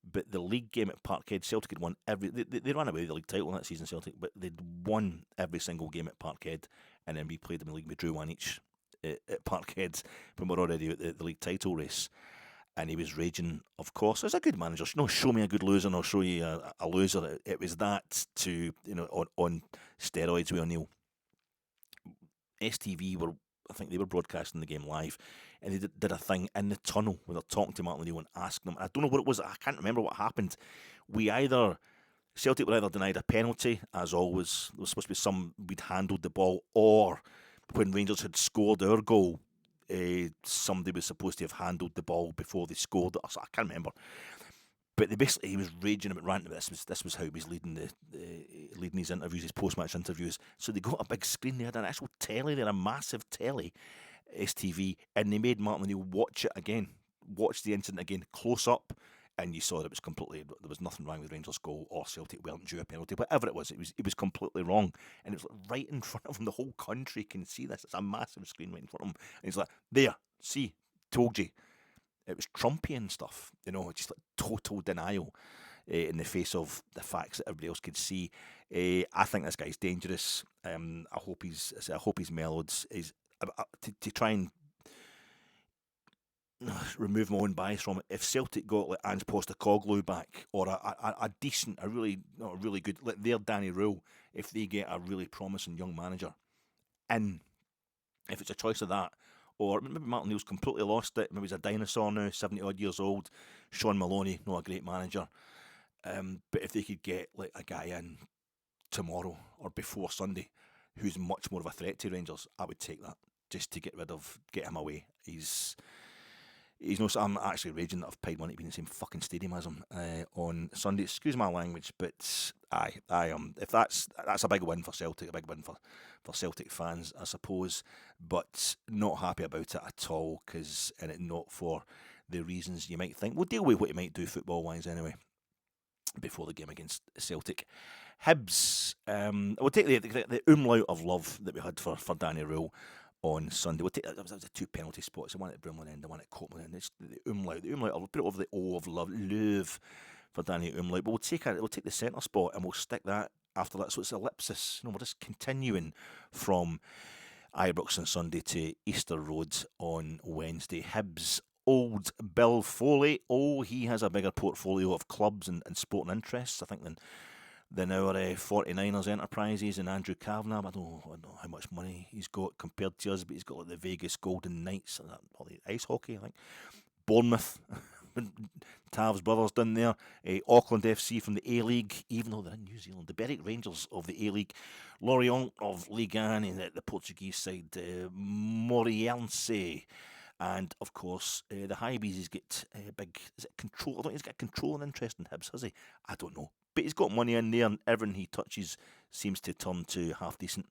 But the league game at Parkhead, Celtic had won every. They ran away with the league title that season, Celtic, but they'd won every single game at Parkhead, and then we played them in the league. We drew one each at Parkhead when we were already at the league title race. And he was raging, of course, as a good manager. No, show me a good loser and I'll show you a loser. It was that to, on steroids with O'Neill. STV I think they were broadcasting the game live, and they did a thing in the tunnel where they're talking to Martin O'Neill and asking him. I don't know what it was. I can't remember what happened. Celtic were either denied a penalty, as always. There was supposed to be we'd handled the ball, or when Rangers had scored our goal, somebody was supposed to have handled the ball before they scored. I can't remember. But he was raging about, ranting about this. This was how he was leading leading his interviews, his post-match interviews. So they got a big screen. They had an actual telly. They had a massive telly, STV, and they made Martin O'Neill watch the incident again, close up, and you saw that it was completely. There was nothing wrong with Rangers' goal or Celtic weren't due a penalty, whatever it was. It was completely wrong, and it was right in front of him. The whole country can see this. It's a massive screen right in front of him, and he's like, "There, see, told you." It was Trumpian stuff, just like total denial in the face of the facts that everybody else could see. I think this guy's dangerous. I hope he's mellowed. To try and remove my own bias from it. If Celtic got like Ange Postecoglou back, or a decent, a really good, like their Danny Röhl, if they get a really promising young manager, and if it's a choice of that. Or maybe Martin O'Neill's completely lost it. Maybe he's a dinosaur now, 70-odd years old. Sean Maloney, not a great manager. But if they could get like a guy in tomorrow or before Sunday who's much more of a threat to Rangers, I would take that just to get him away. He's no. I'm actually raging that I've paid money to be in the same fucking stadium as him on Sunday. Excuse my language, but I am. If that's a big win for Celtic, a big win for Celtic fans, I suppose. But not happy about it at all, and it not for the reasons you might think. We'll deal with what he might do football wise anyway before the game against Celtic. Hibs. We'll take the umlaut of love that we had for Danny Röhl on Sunday. That was the two penalty spots, the one at Brimlin end, the one at Copeland end. It's the umlaut. I'll put it over the O of love for Danny Umlaut. But we'll take the centre spot and we'll stick that after that. So it's ellipsis. We're just continuing from Ibrox on Sunday to Easter Road on Wednesday. Hibs, old Bill Foley. He has a bigger portfolio of clubs and sporting interests, I think, than our 49ers enterprises and Andrew Kavanagh. I don't know how much money he's got compared to us, but he's got like the Vegas Golden Knights and all the ice hockey, I think. Bournemouth, Tav's brothers down there. Auckland FC from the A-League, even though they're in New Zealand. The Berwick Rangers of the A-League. Lorient of Ligue 1, and the Portuguese side, Moreirense. And, of course, the Hibs, he's got big... Is it control? I don't think he's got a controlling interest in Hibs, has he? I don't know. But he's got money in there, and everything he touches seems to turn to half decent.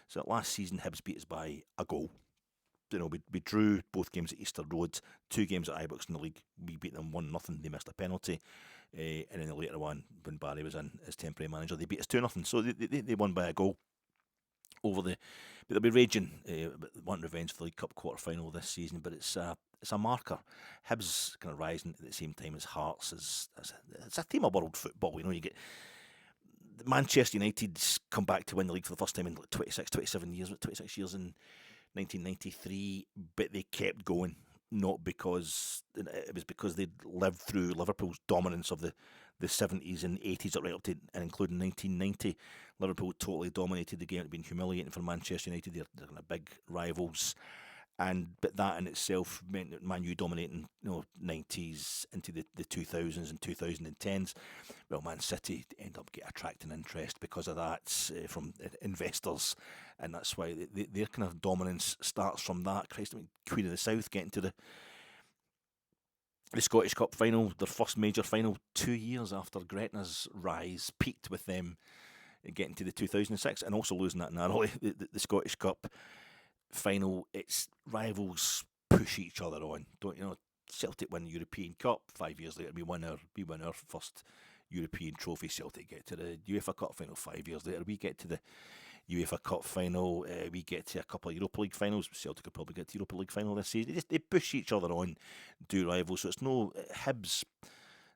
So last season, Hibs beat us by a goal. We drew both games at Easter Road, 2 games at Ibrox in the league. We beat them 1-0. They missed a penalty. And in the later one, when Barry was in as temporary manager, they beat us 2-0. So they won by a goal over but they'll be raging, wanting revenge for the League Cup quarter-final this season, but it's a marker. Hibs kind of rising at the same time as Hearts. It's a theme of world football. You get Manchester United's come back to win the league for the first time in 26 years in 1993, but they kept going, not because it was because they'd lived through Liverpool's dominance of the 70s and 80s right up to and including 1990. Liverpool totally dominated the game. It had been humiliating for Manchester United. They're kind of big rivals, but that in itself meant that Man U dominating 90s into the 2000s and 2010s. Well, Man City end up attracting interest because of that from investors, and that's why their kind of dominance starts from that. Queen of the South getting to the Scottish Cup final, their first major final 2 years after Gretna's rise, peaked with them getting to the 2006 and also losing that narrowly, the Scottish Cup final. It's rivals push each other on. Don't you know? Celtic win the European Cup. 5 years later, we win our first European trophy. Celtic get to the UEFA Cup final. 5 years later, we get to the UEFA Cup final. We get to a couple of Europa League finals. Celtic will probably get to Europa League final this season. They push each other on, do rivals. So it's no Hibs.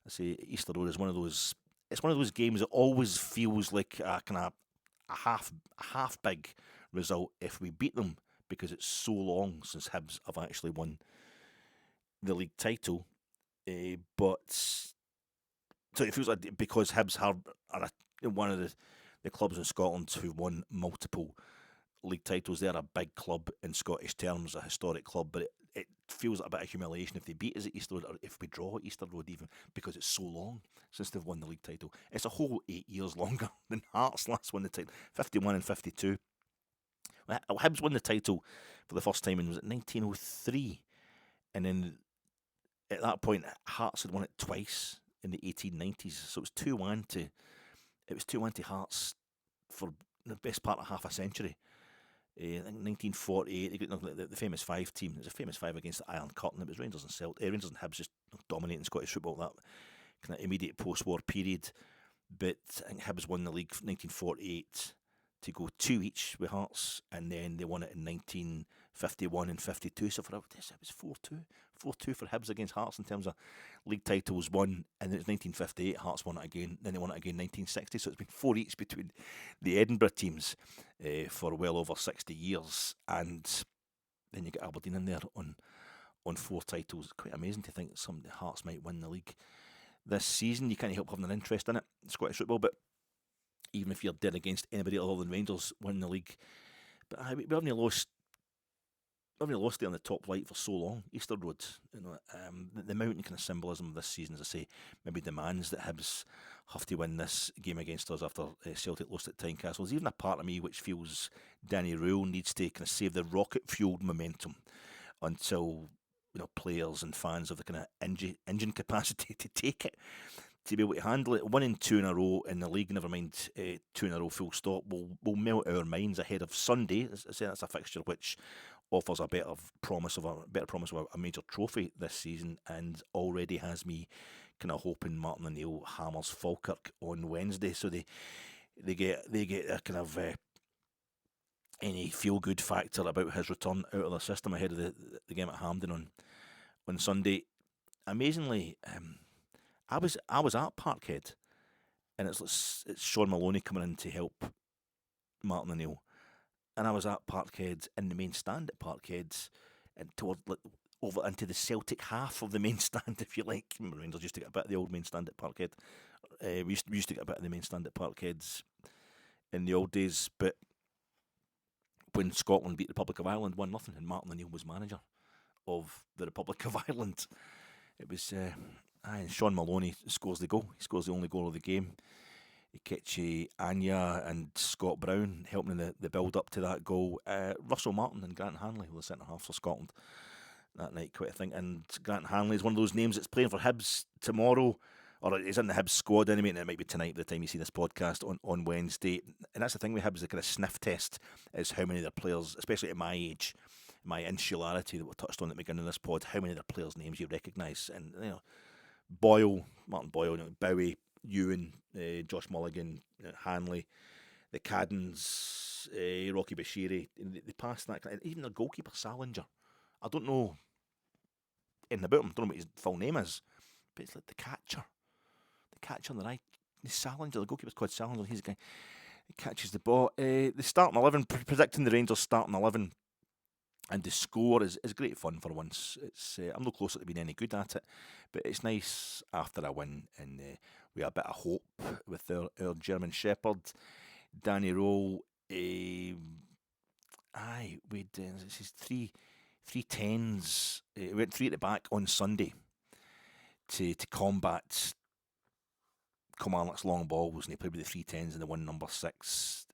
I say Easter Road is one of those. It's one of those games that always feels like a kind of a half big result if we beat them, because it's so long since Hibs have actually won the league title. But so it feels like, because Hibs are one of the clubs in Scotland who've won multiple league titles. They're a big club in Scottish terms, a historic club, but it feels like a bit of humiliation if they beat us at Easter Road, or if we draw at Easter Road even, because it's so long since they've won the league title. It's a whole 8 years longer than Hearts last won the title, 51 and 52. Hibs won the title for the first time in, was it 1903? And then at that point, Hearts had won it twice in the 1890s. So it was 2-1 to Hearts for the best part of half a century. I think 1948, they got the famous 5 team. It was a famous 5 against the Iron Curtain. It was Rangers and Celtic, Rangers and Hibs just dominating Scottish football that kind of immediate post-war period. But I think Hibs won the league 1948 to go 2 each with Hearts, and then they won it in 1951 and 52. So for it was 4-2 for Hibs against Hearts in terms of league titles won. And then it's 1958, Hearts won it again. Then they won it again 1960. So it's been 4 each between the Edinburgh teams for well over 60 years. And then you get Aberdeen in there on 4 titles. Quite amazing to think that some of the Hearts might win the league this season. You can't help having an interest in it, Scottish football, but even if you're dead against anybody other than Rangers winning the league. But we haven't lost it on the top flight for so long. Easter Road, the mountain kind of symbolism of this season, as I say, maybe demands that Hibs have to win this game against us after Celtic lost at Tynecastle. There's even a part of me which feels Danny Röhl needs to kind of save the rocket-fueled momentum until players and fans have the kind of engine capacity to take it, to be able to handle it. 1 and 2 in a row in the league, never mind 2 in a row full stop, will melt our minds ahead of Sunday. As I say, that's a fixture which offers a better promise of a major trophy this season, and already has me kind of hoping Martin O'Neill hammers Falkirk on Wednesday, so they get a kind of any feel good factor about his return out of the system ahead of the game at Hampden on Sunday. Amazingly, I was at Parkhead, and it's Sean Maloney coming in to help Martin O'Neill, and I was at Parkhead in the main stand at Parkhead, and toward over into the Celtic half of the main stand, if you like. Rangers used to get a bit of the old main stand at Parkhead. We used to get a bit of the main stand at Parkhead in the old days, but when Scotland beat the Republic of Ireland 1-0, and Martin O'Neill was manager of the Republic of Ireland, it was and Sean Maloney scores the goal. He scores the only goal of the game. Ikechi Anya and Scott Brown helping in the build up to that goal. Russell Martin and Grant Hanley were the centre half for Scotland that night, quite a thing. And Grant Hanley is one of those names that's playing for Hibs tomorrow, or is in the Hibs squad anyway, and it might be tonight by the time you see this podcast on Wednesday. And that's the thing with Hibs, the kind of sniff test is how many of their players, especially at my age, my insularity that we touched on at the beginning of this pod, how many of their players' names you recognise. And Martin Boyle, Bowie, Ewan, Josh Mulligan, Hanley, the Caddens, Rocky Bashiri, they passed that. Even their goalkeeper Salinger, I don't know anything about him, I don't know what his full name is, but it's like the catcher on the right, Salinger, the goalkeeper's called Salinger. He's the guy who catches the ball. The starting 11, predicting the Rangers starting 11 and the score is great fun for once. It's I'm no closer to being any good at it, but it's nice after a win, and we have a bit of hope with our German Shepherd, Danny Röhl. This is three 10s. We went 3 at the back on Sunday to combat Kilmarnock's long balls, and he played with the 3 10s and the one number 6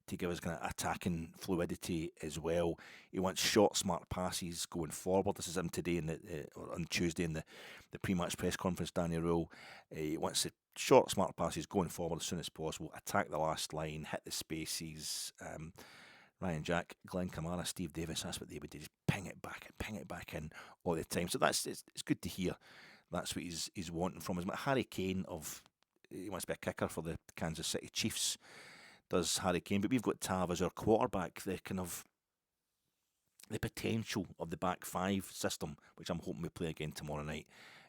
to give us kind of attacking fluidity as well. He wants short, smart passes going forward. This is him today on Tuesday in the pre-match press conference, Danny Röhl. He wants the short, smart passes going forward as soon as possible, attack the last line, hit the spaces, Ryan Jack, Glenn Kamara, Steve Davis, that's what they would do, just ping it back in all the time. So it's good to hear that's what he's wanting from us. But Harry Kane, he wants to be a kicker for the Kansas City Chiefs, does Harry Kane. But we've got Tav as our quarterback, the potential of the back five system, which I'm hoping we play again tomorrow night.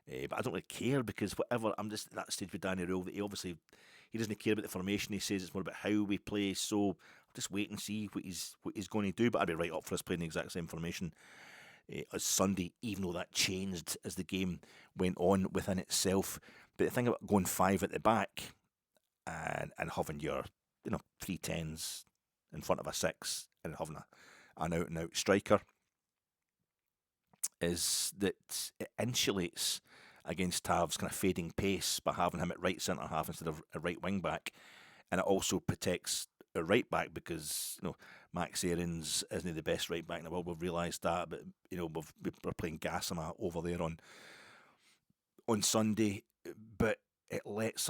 But I don't really care, because whatever, I'm just at that stage with Danny Röhl that he doesn't care about the formation. He says it's more about how we play. So I'll just wait and see what he's going to do. But I'd be right up for us playing the exact same formation as Sunday, even though that changed as the game went on within itself. But the thing about going five at the back and having your 3 10s in front of a 6 and having an out and out striker is that it insulates against Tav's kind of fading pace by having him at right centre half instead of a right wing back, and it also protects a right back, because Max Aarons isn't the best right back in the world. We've realised that, but we're playing Gassama over there on Sunday, but it lets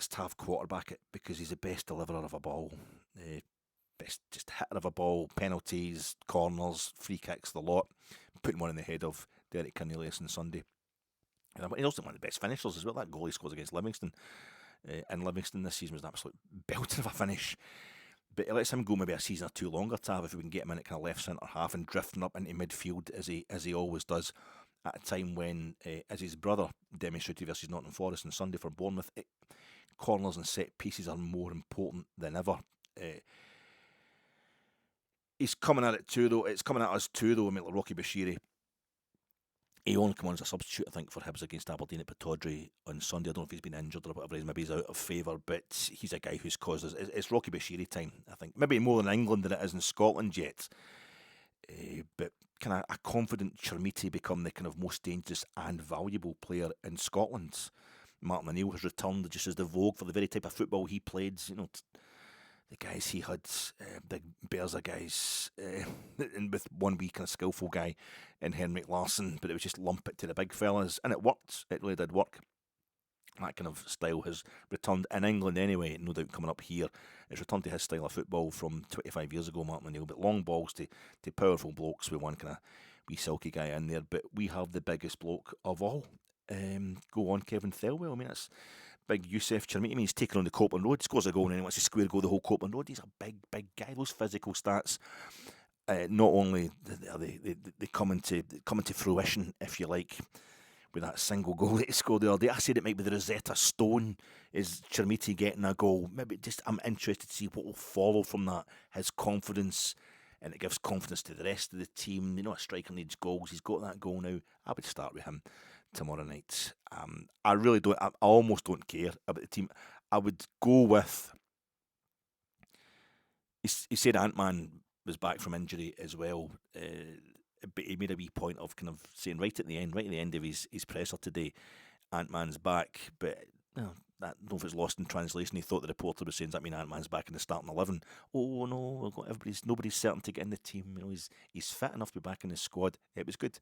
Tav quarterback it, because he's the best deliverer of a ball, best just hitter of a ball, penalties, corners, free kicks, the lot. Putting one in the head of Derek Cornelius on Sunday. And he's also one of the best finishers as well. That goal he scores against Livingston, and Livingston this season was an absolute belting of a finish. But it lets him go maybe a season or two longer, Tav, if we can get him in at kind of left centre half and drifting up into midfield as he always does, at a time when, as his brother demonstrated versus Nottingham Forest on Sunday for Bournemouth, corners and set pieces are more important than ever. He's coming at it too, though. It's coming at us too, though. I mean, like Rocky Bashiri, he only came on as a substitute, I think, for Hibs against Aberdeen at Pittodrie on Sunday. I don't know if he's been injured or whatever. Maybe he's out of favour, but he's a guy who's caused us. It's Rocky Bashiri time, I think. Maybe more in England than it is in Scotland yet. But can a confident Chermiti become the kind of most dangerous and valuable player in Scotland? Martin O'Neill has returned just as the vogue for the very type of football he played. The guys he had, big Bears guys, and with one wee kind of skillful guy in Henrik Larsson, but it was just lump it to the big fellas, and it worked. It really did work. That kind of style has returned in England anyway, no doubt coming up here. It's returned to his style of football from 25 years ago, Martin O'Neill, but long balls to powerful blokes with one kind of wee silky guy in there. But we have the biggest bloke of all. Go on, Kevin Thelwell. I mean, that's big Youssef Chermiti. I mean, he's taken on the Copeland Road, scores a goal, and then he wants to square go the whole Copeland Road. He's a big guy. Those physical stats, not only they come into fruition, if you like, with that single goal that he scored the other day. I said it might be the Rosetta Stone. Is Chermiti getting a goal? Maybe just I'm interested to see what will follow from that. His confidence, and it gives confidence to the rest of the team. A striker needs goals. He's got that goal now. I would start with him tomorrow night. I really don't. I almost don't care about the team. I would go with. He said Ant-Man was back from injury as well. But he made a wee point of kind of saying right at the end of his presser today, Ant-Man's back. But I don't know if it's lost in translation. He thought the reporter was saying, does that mean Ant-Man's back in the starting 11? Oh no, nobody's certain to get in the team. He's fit enough to be back in the squad. It was good.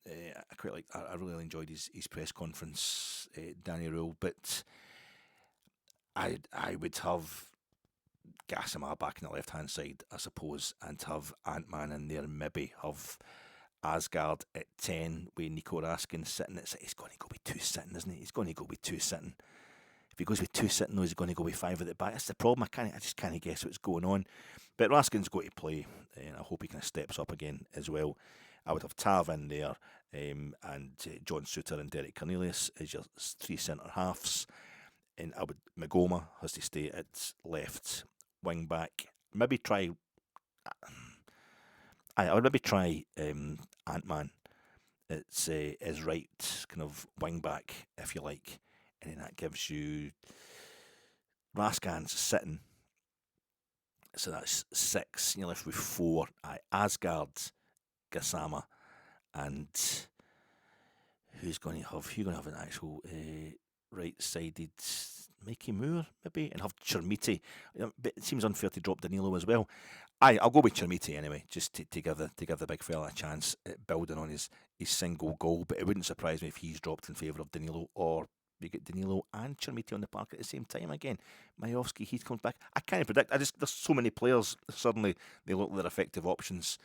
I quite like. I really enjoyed his press conference, Danny Röhl. But I would have Gassama back in the left hand side, I suppose, and have Ant-Man in there. Maybe have Asgard at 10 with Nico Raskin sitting. He's going to go with 2 sitting, isn't he? He's going to go with 2 sitting. If he goes with 2 sitting, though, he's going to go with 5 at the back. That's the problem. I just can't guess what's going on. But Raskin's going to play, and I hope he kind of steps up again as well. I would have Tav in there, and John Souttar and Derek Cornelius as your 3 centre halves. And Magoma has to stay at left wing back. Maybe try. I would maybe try Ant-Man. It's his right kind of wing back, if you like, and then that gives you Raskin's sitting. So that's 6. You're left with 4. Asgard, Gassama, and who's going to have an actual right-sided Mikey Moore, maybe, and have Chermiti. But it seems unfair to drop Danilo as well. I'll go with Chermiti anyway, just to give the big fella a chance at building on his single goal. But it wouldn't surprise me if he's dropped in favour of Danilo or We get Danilo and Chermiti on the park at the same time again. Majowski, he comes back. I can't predict. There's so many players. Suddenly they look like they're effective options.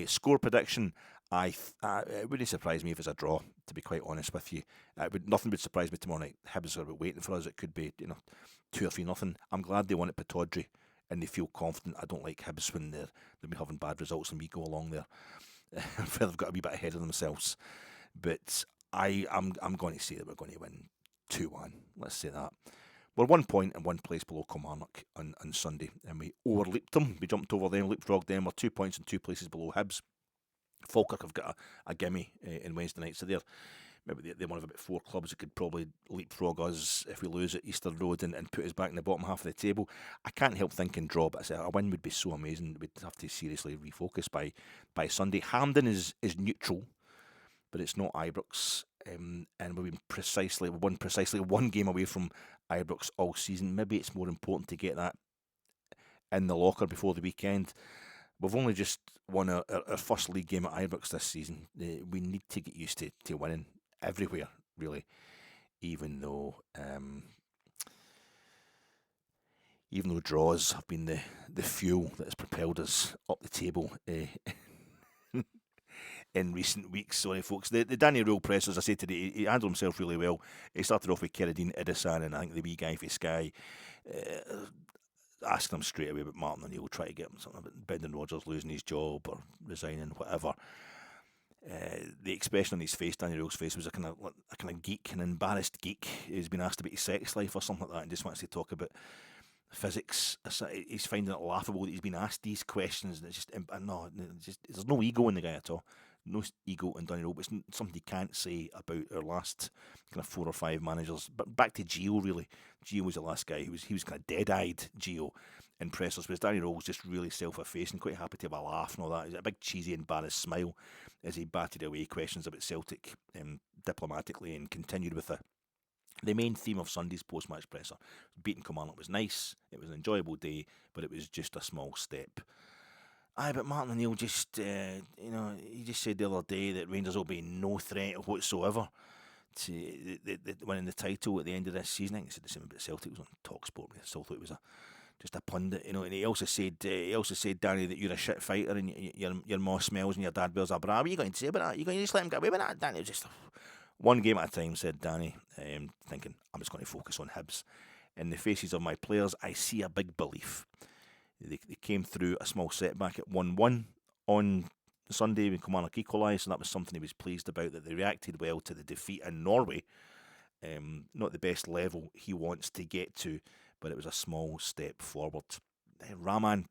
Score prediction. It wouldn't surprise me if it's a draw. To be quite honest with you, nothing would surprise me tomorrow night. Hibs are waiting for us. It could be 2 or 3 nothing. I'm glad they won at Pittodrie and they feel confident. I don't like Hibs when they'll be having bad results and we go along there. They've got a wee bit ahead of themselves. But I'm going to say that we're going to win 2-1. Let's say that. We're 1 point and 1 place below Kilmarnock on Sunday, and we overleaped them. We jumped over them, leapfrogged them. We're 2 points and 2 places below Hibs. Falkirk have got a gimme in Wednesday night, so they're one of about 4 clubs that could probably leapfrog us if we lose at Easter Road and put us back in the bottom half of the table. I can't help thinking draw, but a win would be so amazing. We'd have to seriously refocus by Sunday. Hampden is neutral, but it's not Ibrox, and we've won precisely 1 game away from Ibrox all season. Maybe it's more important to get that in the locker before the weekend. We've only just won our first league game at Ibrox this season. We need to get used to winning everywhere, really, even though draws have been the fuel that has propelled us up the table in recent weeks. Sorry, folks. The Danny Röhl press, as I said today, he handled himself really well. He started off with Keradine Idison and I think the wee guy for Sky, asking him straight away about Martin O'Neill, try to get him something about Brendan Rodgers losing his job or resigning, whatever. The expression on his face, Danny Röhl's face, was a kind of geek, an embarrassed geek who's been asked about his sex life or something like that and just wants to talk about physics. He's finding it laughable that he's been asked these questions, and it's just there's no ego in the guy at all. No ego in Danny Röhl, but it's something you can't say about our last kind of 4 or 5 managers. But back to Gio, really. Gio was the last guy. He was kind of dead-eyed, Gio, in pressers, whereas Danny Röhl was just really self-effacing, quite happy to have a laugh and all that. He had a big cheesy embarrassed smile as he batted away questions about Celtic diplomatically and continued with the main theme of Sunday's post-match presser. Beating Kilmarnock was nice, it was an enjoyable day, but it was just a small step. But Martin O'Neill just, he just said the other day that Rangers will be no threat whatsoever to winning the title at the end of this season. I think he said the same about Celtic. It was on TalkSport. I still thought it was just a pundit, And he also said, Danny, that you're a shit fighter and your ma smells and your dad wears a bra. What are you going to say about that? You going to just let him get away with that, Danny? It was just 1 game at a time, said Danny, thinking I'm just going to focus on Hibs. In the faces of my players, I see a big belief. They came through a small setback at 1-1 on Sunday when Kilmarnock equalised, and that was something he was pleased about, that they reacted well to the defeat in Norway. Not the best level he wants to get to, but it was a small step forward. Rahman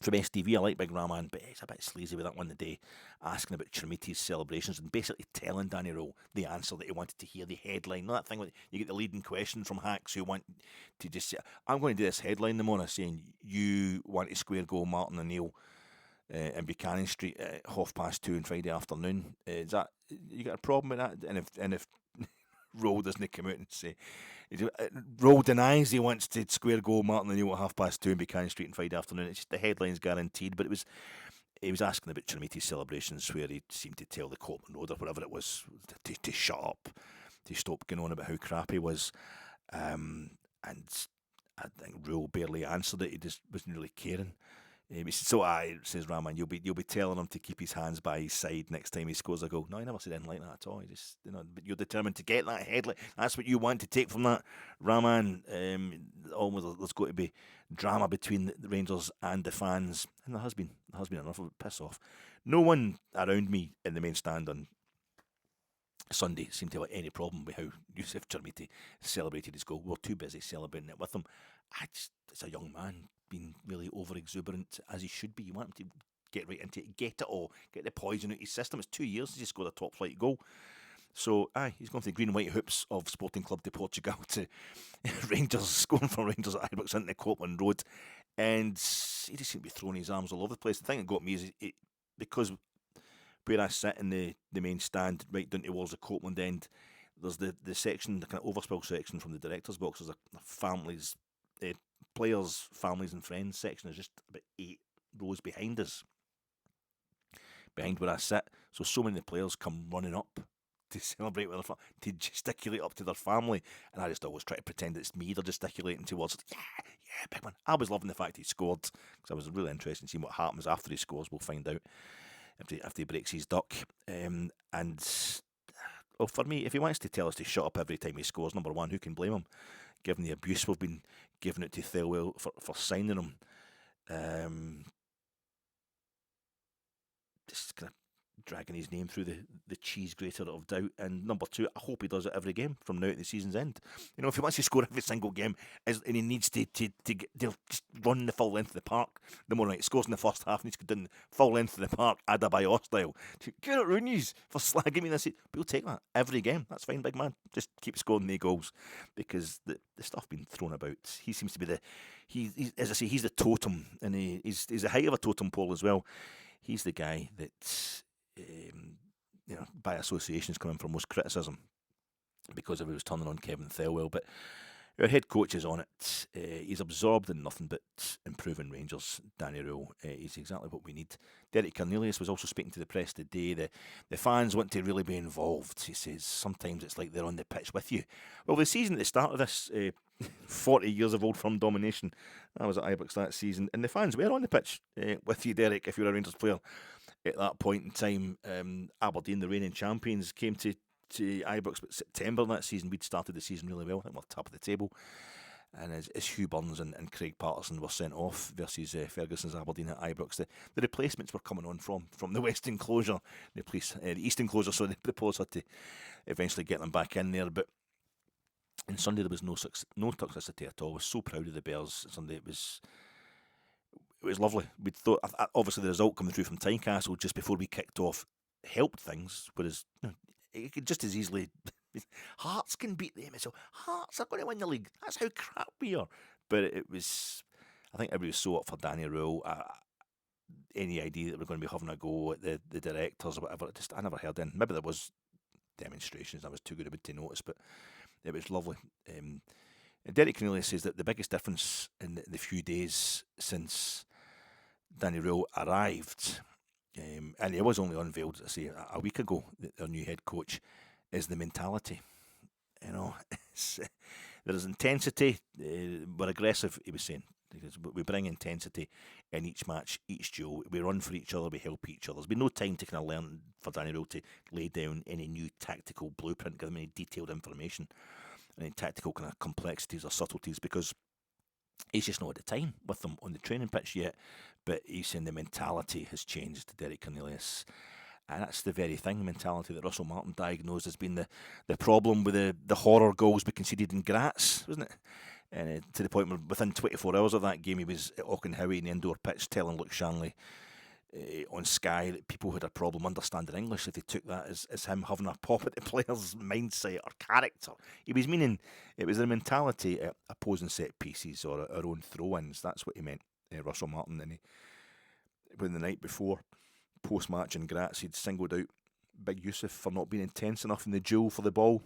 from STV, I like Big Rahman, but he's a bit sleazy with that one today, asking about Chermiti's celebrations and basically telling Danny Röhl the answer that he wanted to hear, the headline. Not that thing where you get the leading question from hacks who want to just say, I'm going to do this headline in the morning saying you want to square goal Martin O'Neill in Buchanan Street at 2:30 on Friday afternoon. Is that, you got a problem with that? And if Röhl doesn't come out and say, Röhl denies he wants to square goal Martin O'Neill at 2:30 in Buchanan Street on Friday afternoon. It's just the headline's guaranteed, but he was asking about Chermiti's celebrations where he seemed to tell the Copeland Road or whatever it was to shut up, to stop going on about how crap he was. And I think Röhl barely answered it. He just wasn't really caring. He said, says Rahman, you'll be telling him to keep his hands by his side next time he scores a goal. No, he never said anything like that at all. He just, but you're determined to get that headline. That's what you want to take from that, Rahman. Almost there's got to be drama between the Rangers and the fans, and there has been enough of it. Piss off. No one around me in the main stand on Sunday seemed to have any problem with how Yusuf Chermiti celebrated his goal. We were too busy celebrating it with him. It's a young man being really over exuberant, as he should be. You want him to get right into it, get it all, get the poison out of his system. It's 2 years since he scored a top flight goal. So he's gone from the green and white hoops of Sporting Club de Portugal to Rangers, scoring for Rangers at Ibrox into Copeland Road, and he just seemed to be throwing his arms all over the place. The thing that got me is because where I sit in the main stand, right down towards the Copeland end, there's the section, the kind of overspill section from the director's box. There's a families, players, families and friends section is just about 8 rows behind us, behind where I sit. So many of the players come running up to celebrate with to gesticulate up to their family, and I just always try to pretend it's me they're gesticulating towards. Yeah, big man. I was loving the fact he scored, because I was really interested in seeing what happens after he scores. We'll find out if he breaks his duck. And well, for me, if he wants to tell us to shut up every time he scores, number one, who can blame him? Given the abuse we've been giving it to Thelwell for signing him. Just kind of dragging his name through the cheese grater of doubt. And number two, I hope he does it every game from now to the season's end. You know, if he wants to score every single game and he needs to just run the full length of the park, the more he scores in the first half, and he's down the full length of the park, Adebayor style. Get it, Rooney's for slagging me this. But we'll take that every game. That's fine, big man. Just keep scoring the goals, because the stuff being thrown about. He seems to be he's as I say, he's the totem, and he's the height of a totem pole as well. He's the guy that, by association is coming for most criticism because of he was turning on Kevin Thelwell. But our head coach is on it. He's absorbed in nothing but improving Rangers. Danny Röhl, he's exactly what we need. Derek Cornelius was also speaking to the press today. The fans want to really be involved. He says sometimes it's like they're on the pitch with you. Well, the season at the start of this, 40 years of Old Firm domination, I was at Ibrox that season, and the fans were on the pitch with you, Derek, if you're a Rangers player. At that point in time, Aberdeen, the reigning champions, came to Ibrox, but September that season, we'd started the season really well. I think we're top of the table. And as Hugh Burns and Craig Patterson were sent off versus Ferguson's Aberdeen at Ibrox, the replacements were coming on from the West Enclosure, the East Enclosure, so the players had to eventually get them back in there. But on Sunday there was no toxicity at all. I was so proud of the Bears Sunday. It was lovely. We thought, obviously, the result coming through from Tynecastle just before we kicked off helped things, whereas it could just as easily. Hearts can beat them, so Hearts are going to win the league. That's how crap we are. But it was, I think everybody was so up for Danny Röhl. Any idea that we're going to be having a go at the directors or whatever, I never heard any. Maybe there was demonstrations, I was too good about to notice, but it was lovely. Derek Cornelius says that the biggest difference in the few days since Danny Röhl arrived, and he was only unveiled, I say, a week ago, their new head coach, is the mentality. You know, there is intensity. We're aggressive, he was saying. We bring intensity in each match, each duel. We run for each other, we help each other. There's been no time to kind of learn for Danny Röhl to lay down any new tactical blueprint, give them any detailed information, any tactical kind of complexities or subtleties, because he's just not at the time with them on the training pitch yet. But he's saying the mentality has changed to Derek Cornelius. And that's the very thing, mentality that Russell Martin diagnosed as being the problem with the horror goals we conceded in Graz, wasn't it? And to the point where within 24 hours of that game, he was at Auchenhowie in the indoor pitch telling Luke Shanley on Sky that people had a problem understanding English if they took that as him having a pop at the player's mindset or character. He was meaning it was their mentality at opposing set pieces or our own throw-ins. That's what he meant, Russell Martin. And when the night before, post-match in Graz, he'd singled out Big Yusuf for not being intense enough in the duel for the ball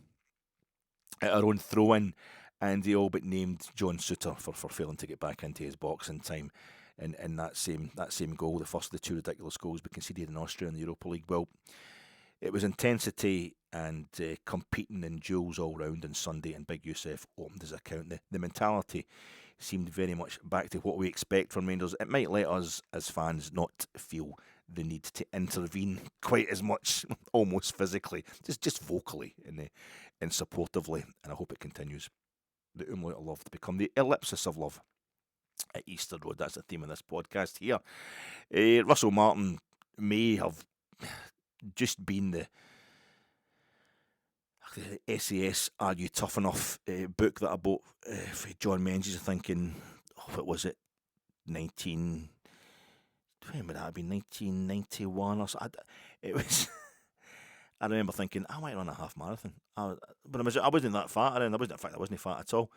at our own throw-in, and he all but named John Souttar for failing to get back into his box in time. And that same goal, the first of the two ridiculous goals we conceded in Austria in the Europa League. Well, it was intensity and competing in duels all round on Sunday, and Big Yusuf opened his account. The mentality seemed very much back to what we expect from Rangers. It might let us as fans not feel the need to intervene quite as much, almost physically, just vocally and supportively, and I hope it continues. The umlaut of love to become the ellipsis of love at Easter Road. That's the theme of this podcast here. Russell Martin may have just been the SAS Are You Tough Enough book that I bought for John Menzies, thinking, what was it, when would that have been, 1991 or so? It was... I remember thinking, I might run a half marathon. But I wasn't that fat. I wasn't fat at all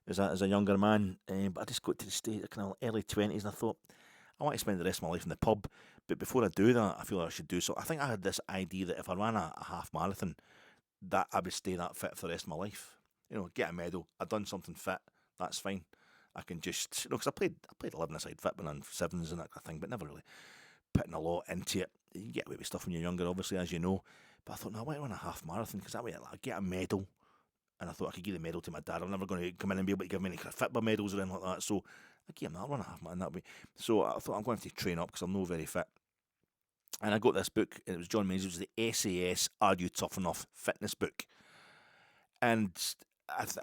as a younger man. But I just got to the state of kind of early 20s, and I thought, I want to spend the rest of my life in the pub. But before I do that, I feel like I should do so. I think I had this idea that if I ran a half marathon, that I would stay that fit for the rest of my life. You know, get a medal. I've done something fit. That's fine. I can just, because I played 11-a-side fitman and sevens and that kind of thing, but never really putting a lot into it. You get away with stuff when you're younger, obviously, as you know. But I thought, no, I want to run a half marathon because that way I'd get a medal. And I thought I could give the medal to my dad. I'm never going to come in and be able to give me any kind of Fitbit medals or anything like that. So I gave him that, I'll run a half marathon that way. So I thought I'm going to have to train up because I'm not very fit. And I got this book, and it was John Maynes. It was the SAS Are You Tough Enough fitness book. And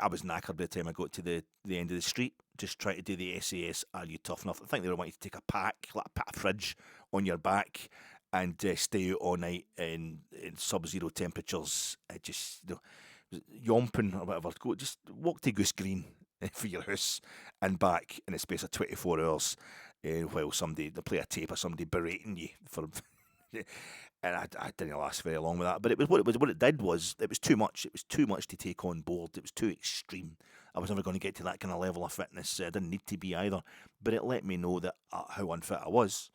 I was knackered by the time I got to the end of the street, just trying to do the SAS Are You Tough Enough. I think they were wanting to take a pack, like a fridge on your back, and stay out all night in sub-zero temperatures. Just, yomping or whatever. Just walk to Goose Green for your house and back in a space of 24 hours while they play a tape of somebody berating you for... And I didn't last very long with that. But what it did was it was too much. It was too much to take on board. It was too extreme. I was never going to get to that kind of level of fitness. I didn't need to be either. But it let me know that how unfit I was.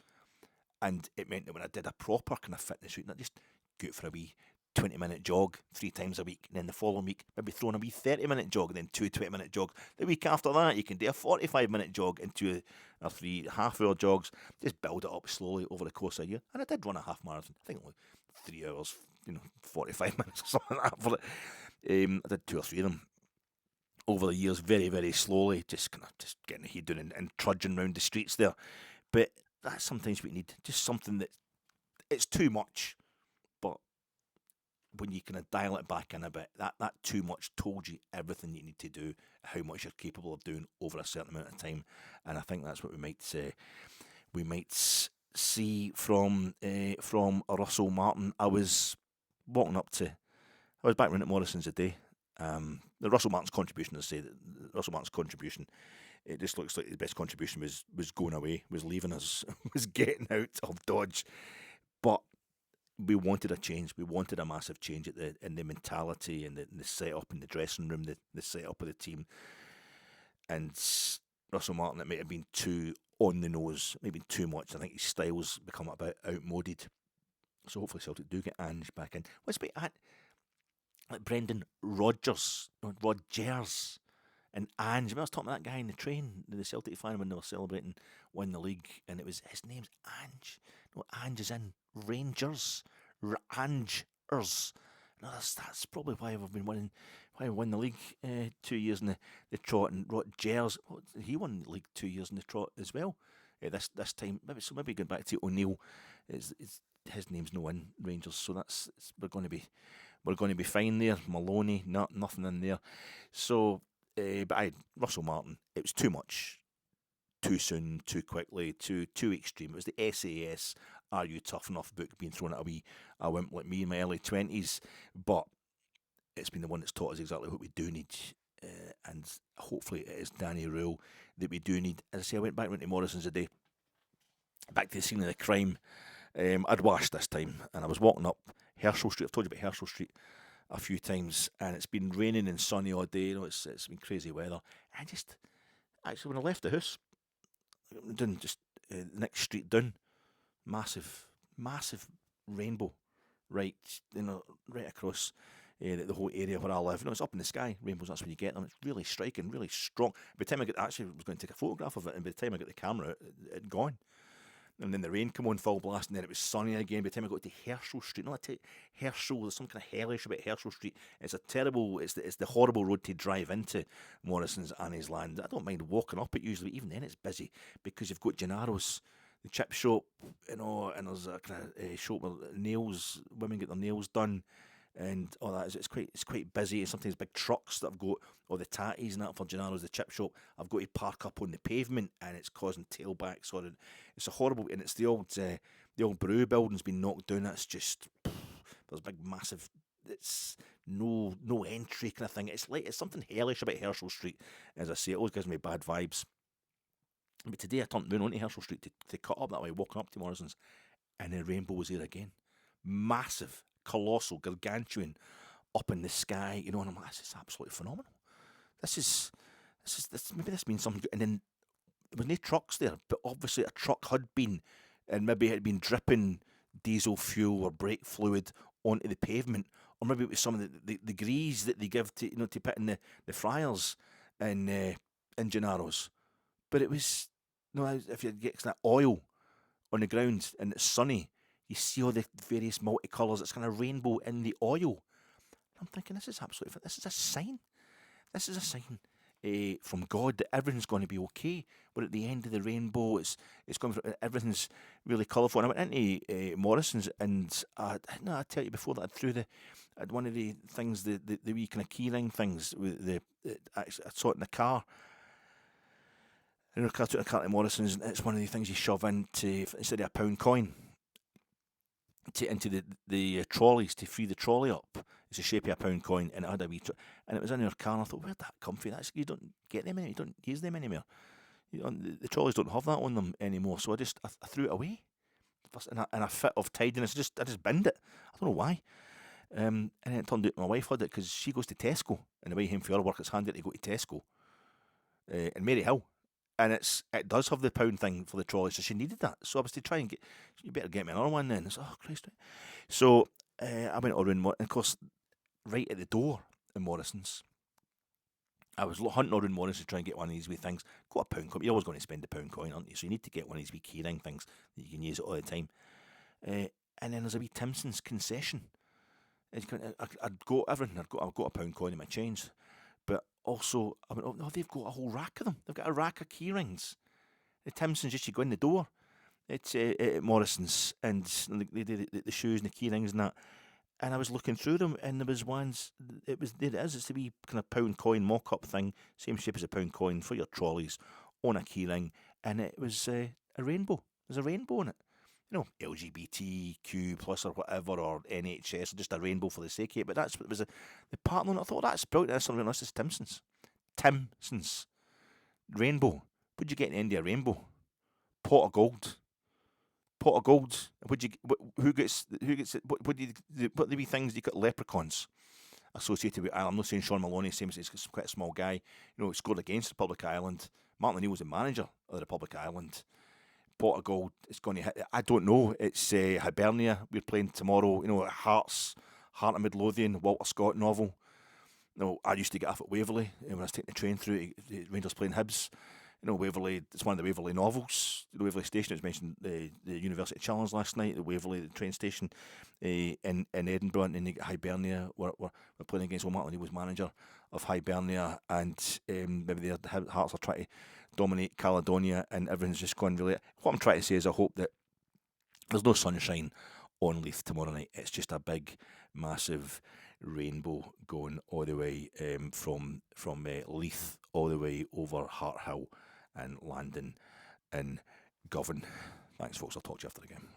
And it meant that when I did a proper kind of fitness routine, I just go out for a wee 20-minute jog 3 times a week, and then the following week maybe throw in a wee 30-minute jog, and then 2 20-minute jogs. The week after that you can do a 45-minute jog and 2 or 3 half-hour jogs. Just build it up slowly over the course of a year. And I did run a half marathon. I think only 3 hours, 45 minutes or something like that for it. I did 2 or 3 of them over the years, very, very slowly, just getting the head down and trudging around the streets there. But that's sometimes what you need, just something that it's too much, but when you kind of dial it back in a bit, that too much told you everything you need to do, how much you're capable of doing over a certain amount of time. And I think that's what we might see from Russell Martin. I was back round at Morrison's a day. The Russell Martin's contribution, it just looks like the best contribution was going away, was leaving us, was getting out of Dodge. But we wanted a change. We wanted a massive change in the mentality and the setup in the dressing room, the setup of the team. And Russell Martin, it might have been too on the nose, maybe too much. I think his style's become a bit outmoded. So hopefully Celtic do get Ange back in. What's about like Brendan Rodgers, and Ange. I was talking to that guy in the train, the Celtic fan, when they were celebrating winning the league, and his name's Ange. No, Ange is in Rangers. Rangers. No, that's probably why we've been winning. Why we won the league 2 years in the trot, and Rodgers, he won the league 2 years in the trot as well. This time, maybe going back to O'Neill, his name's no in Rangers, so we're going to be fine there. Maloney, nothing in there. So. But Russell Martin, it was too much, too soon, too quickly, too extreme. It was the SAS Are You Tough Enough book being thrown at a wimp like me in my early 20s, but it's been the one that's taught us exactly what we do need, and hopefully it is Danny Röhl that we do need. As I say, I went back to Morrison's a day, back to the scene of the crime. I'd washed this time, and I was walking up Herschel Street. I've told you about Herschel Street a few times, and it's been raining and sunny all day. It's been crazy weather. And when I left the house, down just the next street down, massive rainbow, right across the whole area where I live. It's up in the sky. Rainbows, that's when you get them. It's really striking, really strong. By the time I was going to take a photograph of it, and by the time I got the camera out, it had gone. And then the rain came on full blast, and then it was sunny again. By the time I got to Herschel Street, Herschel, there's some kind of hellish about Herschel Street. It's the horrible road to drive into Morrison's Annie's Land. I don't mind walking up it usually, but even then it's busy because you've got Gennaro's, the chip shop, and there's a kind of shop where women get their nails done, and all that. It's quite busy. Sometimes big trucks that I've got, or the tatties and that for Gennaro's, the chip shop, I've got to park up on the pavement, and it's causing tailbacks. It's a horrible, and it's the old brew building's been knocked down. That's just, there's big massive, it's no entry kind of thing. It's something hellish about Herschel Street. As I say, it always gives me bad vibes. But today I turned down onto Herschel Street to cut up that way, walking up to Morrison's, and the rainbow was there again. Massive, colossal, gargantuan, up in the sky, and I'm like, this is absolutely phenomenal. This maybe this means something good. And then there was no trucks there, but obviously a truck had been, and maybe it had been dripping diesel fuel or brake fluid onto the pavement, or maybe it was some of the grease that they give to to put in the fryers in Gennaro's. But it was if you get that oil on the ground and it's sunny, you see all the various multicolours. It's kind of rainbow in the oil. I'm thinking, this is absolutely, this is a sign. This is a sign from God that everything's going to be okay. We're at the end of the rainbow. It's going for, everything's really colourful. And I went into Morrison's, and I tell you before that I had one of the things, the wee kind of keyring things with I saw it in the car. And I took a car to Morrison's, and it's one of the things you shove into, instead of a pound coin, into the trolleys to free the trolley up. It's the shape of a pound coin, and it had a wee, and it was in your car. And I thought, where'd that come from? You don't get them anymore. You don't use them anymore. The trolleys don't have that on them anymore. So I threw it away. In a fit of tidiness, I just binned it. I don't know why. And then it turned out my wife had it because she goes to Tesco, and the way home for her work, it's handy to go to Tesco in Maryhill. And it does have the pound thing for the trolley, so she needed that. So I was to try and get, you better get me another one then. Oh, Christ. So I went around, and of course, right at the door in Morrison's, I was hunting around Morrison's to try and get one of these wee things. Got a pound coin. You're always going to spend a pound coin, aren't you? So you need to get one of these wee keyring things that you can use it all the time. And then there's a wee Timson's concession. I'd got everything. I've got a pound coin in my change. But also, I went, oh no, they've got a whole rack of them. They've got a rack of keyrings. The Timson's, just you go in the door. It's at Morrison's, and they do the shoes and the keyrings and that. And I was looking through them, and there was ones. It's the wee kind of pound coin mock-up thing, same shape as a pound coin for your trolleys, on a keyring, and it was a rainbow. There's a rainbow in it. LGBTQ plus or whatever, or NHS, or just a rainbow for the sake of it. But that's what it was. The partner, I thought, that's brilliant. That's something else. This is Timson's rainbow. What'd you get in the end of a rainbow? Pot of gold. Who gets it? What are the wee things? You got leprechauns associated with. I'm not saying Sean Maloney, same as he's quite a small guy. Scored against the Republic of Ireland. Martin O'Neill was the manager of the Republic of Ireland. Pot of gold. It's going to hit. I don't know. It's Hibernia. We're playing tomorrow. Heart of Midlothian, Walter Scott novel. I used to get off at Waverley when I was taking the train through to Rangers playing Hibs. Waverley, it's one of the Waverley novels. The Waverley station, it was mentioned the University Challenge last night, the Waverley train station in Edinburgh, and then Hibernia. We're playing against Martin. He was manager of Hibernia, and maybe the Hearts are trying to dominate Caledonia, and everything's just going really. What I'm trying to say is I hope that there's no sunshine on Leith tomorrow night. It's just a big, massive rainbow going all the way from Leith all the way over Harthill and landing in Govan. Thanks, folks. I'll talk to you after the game.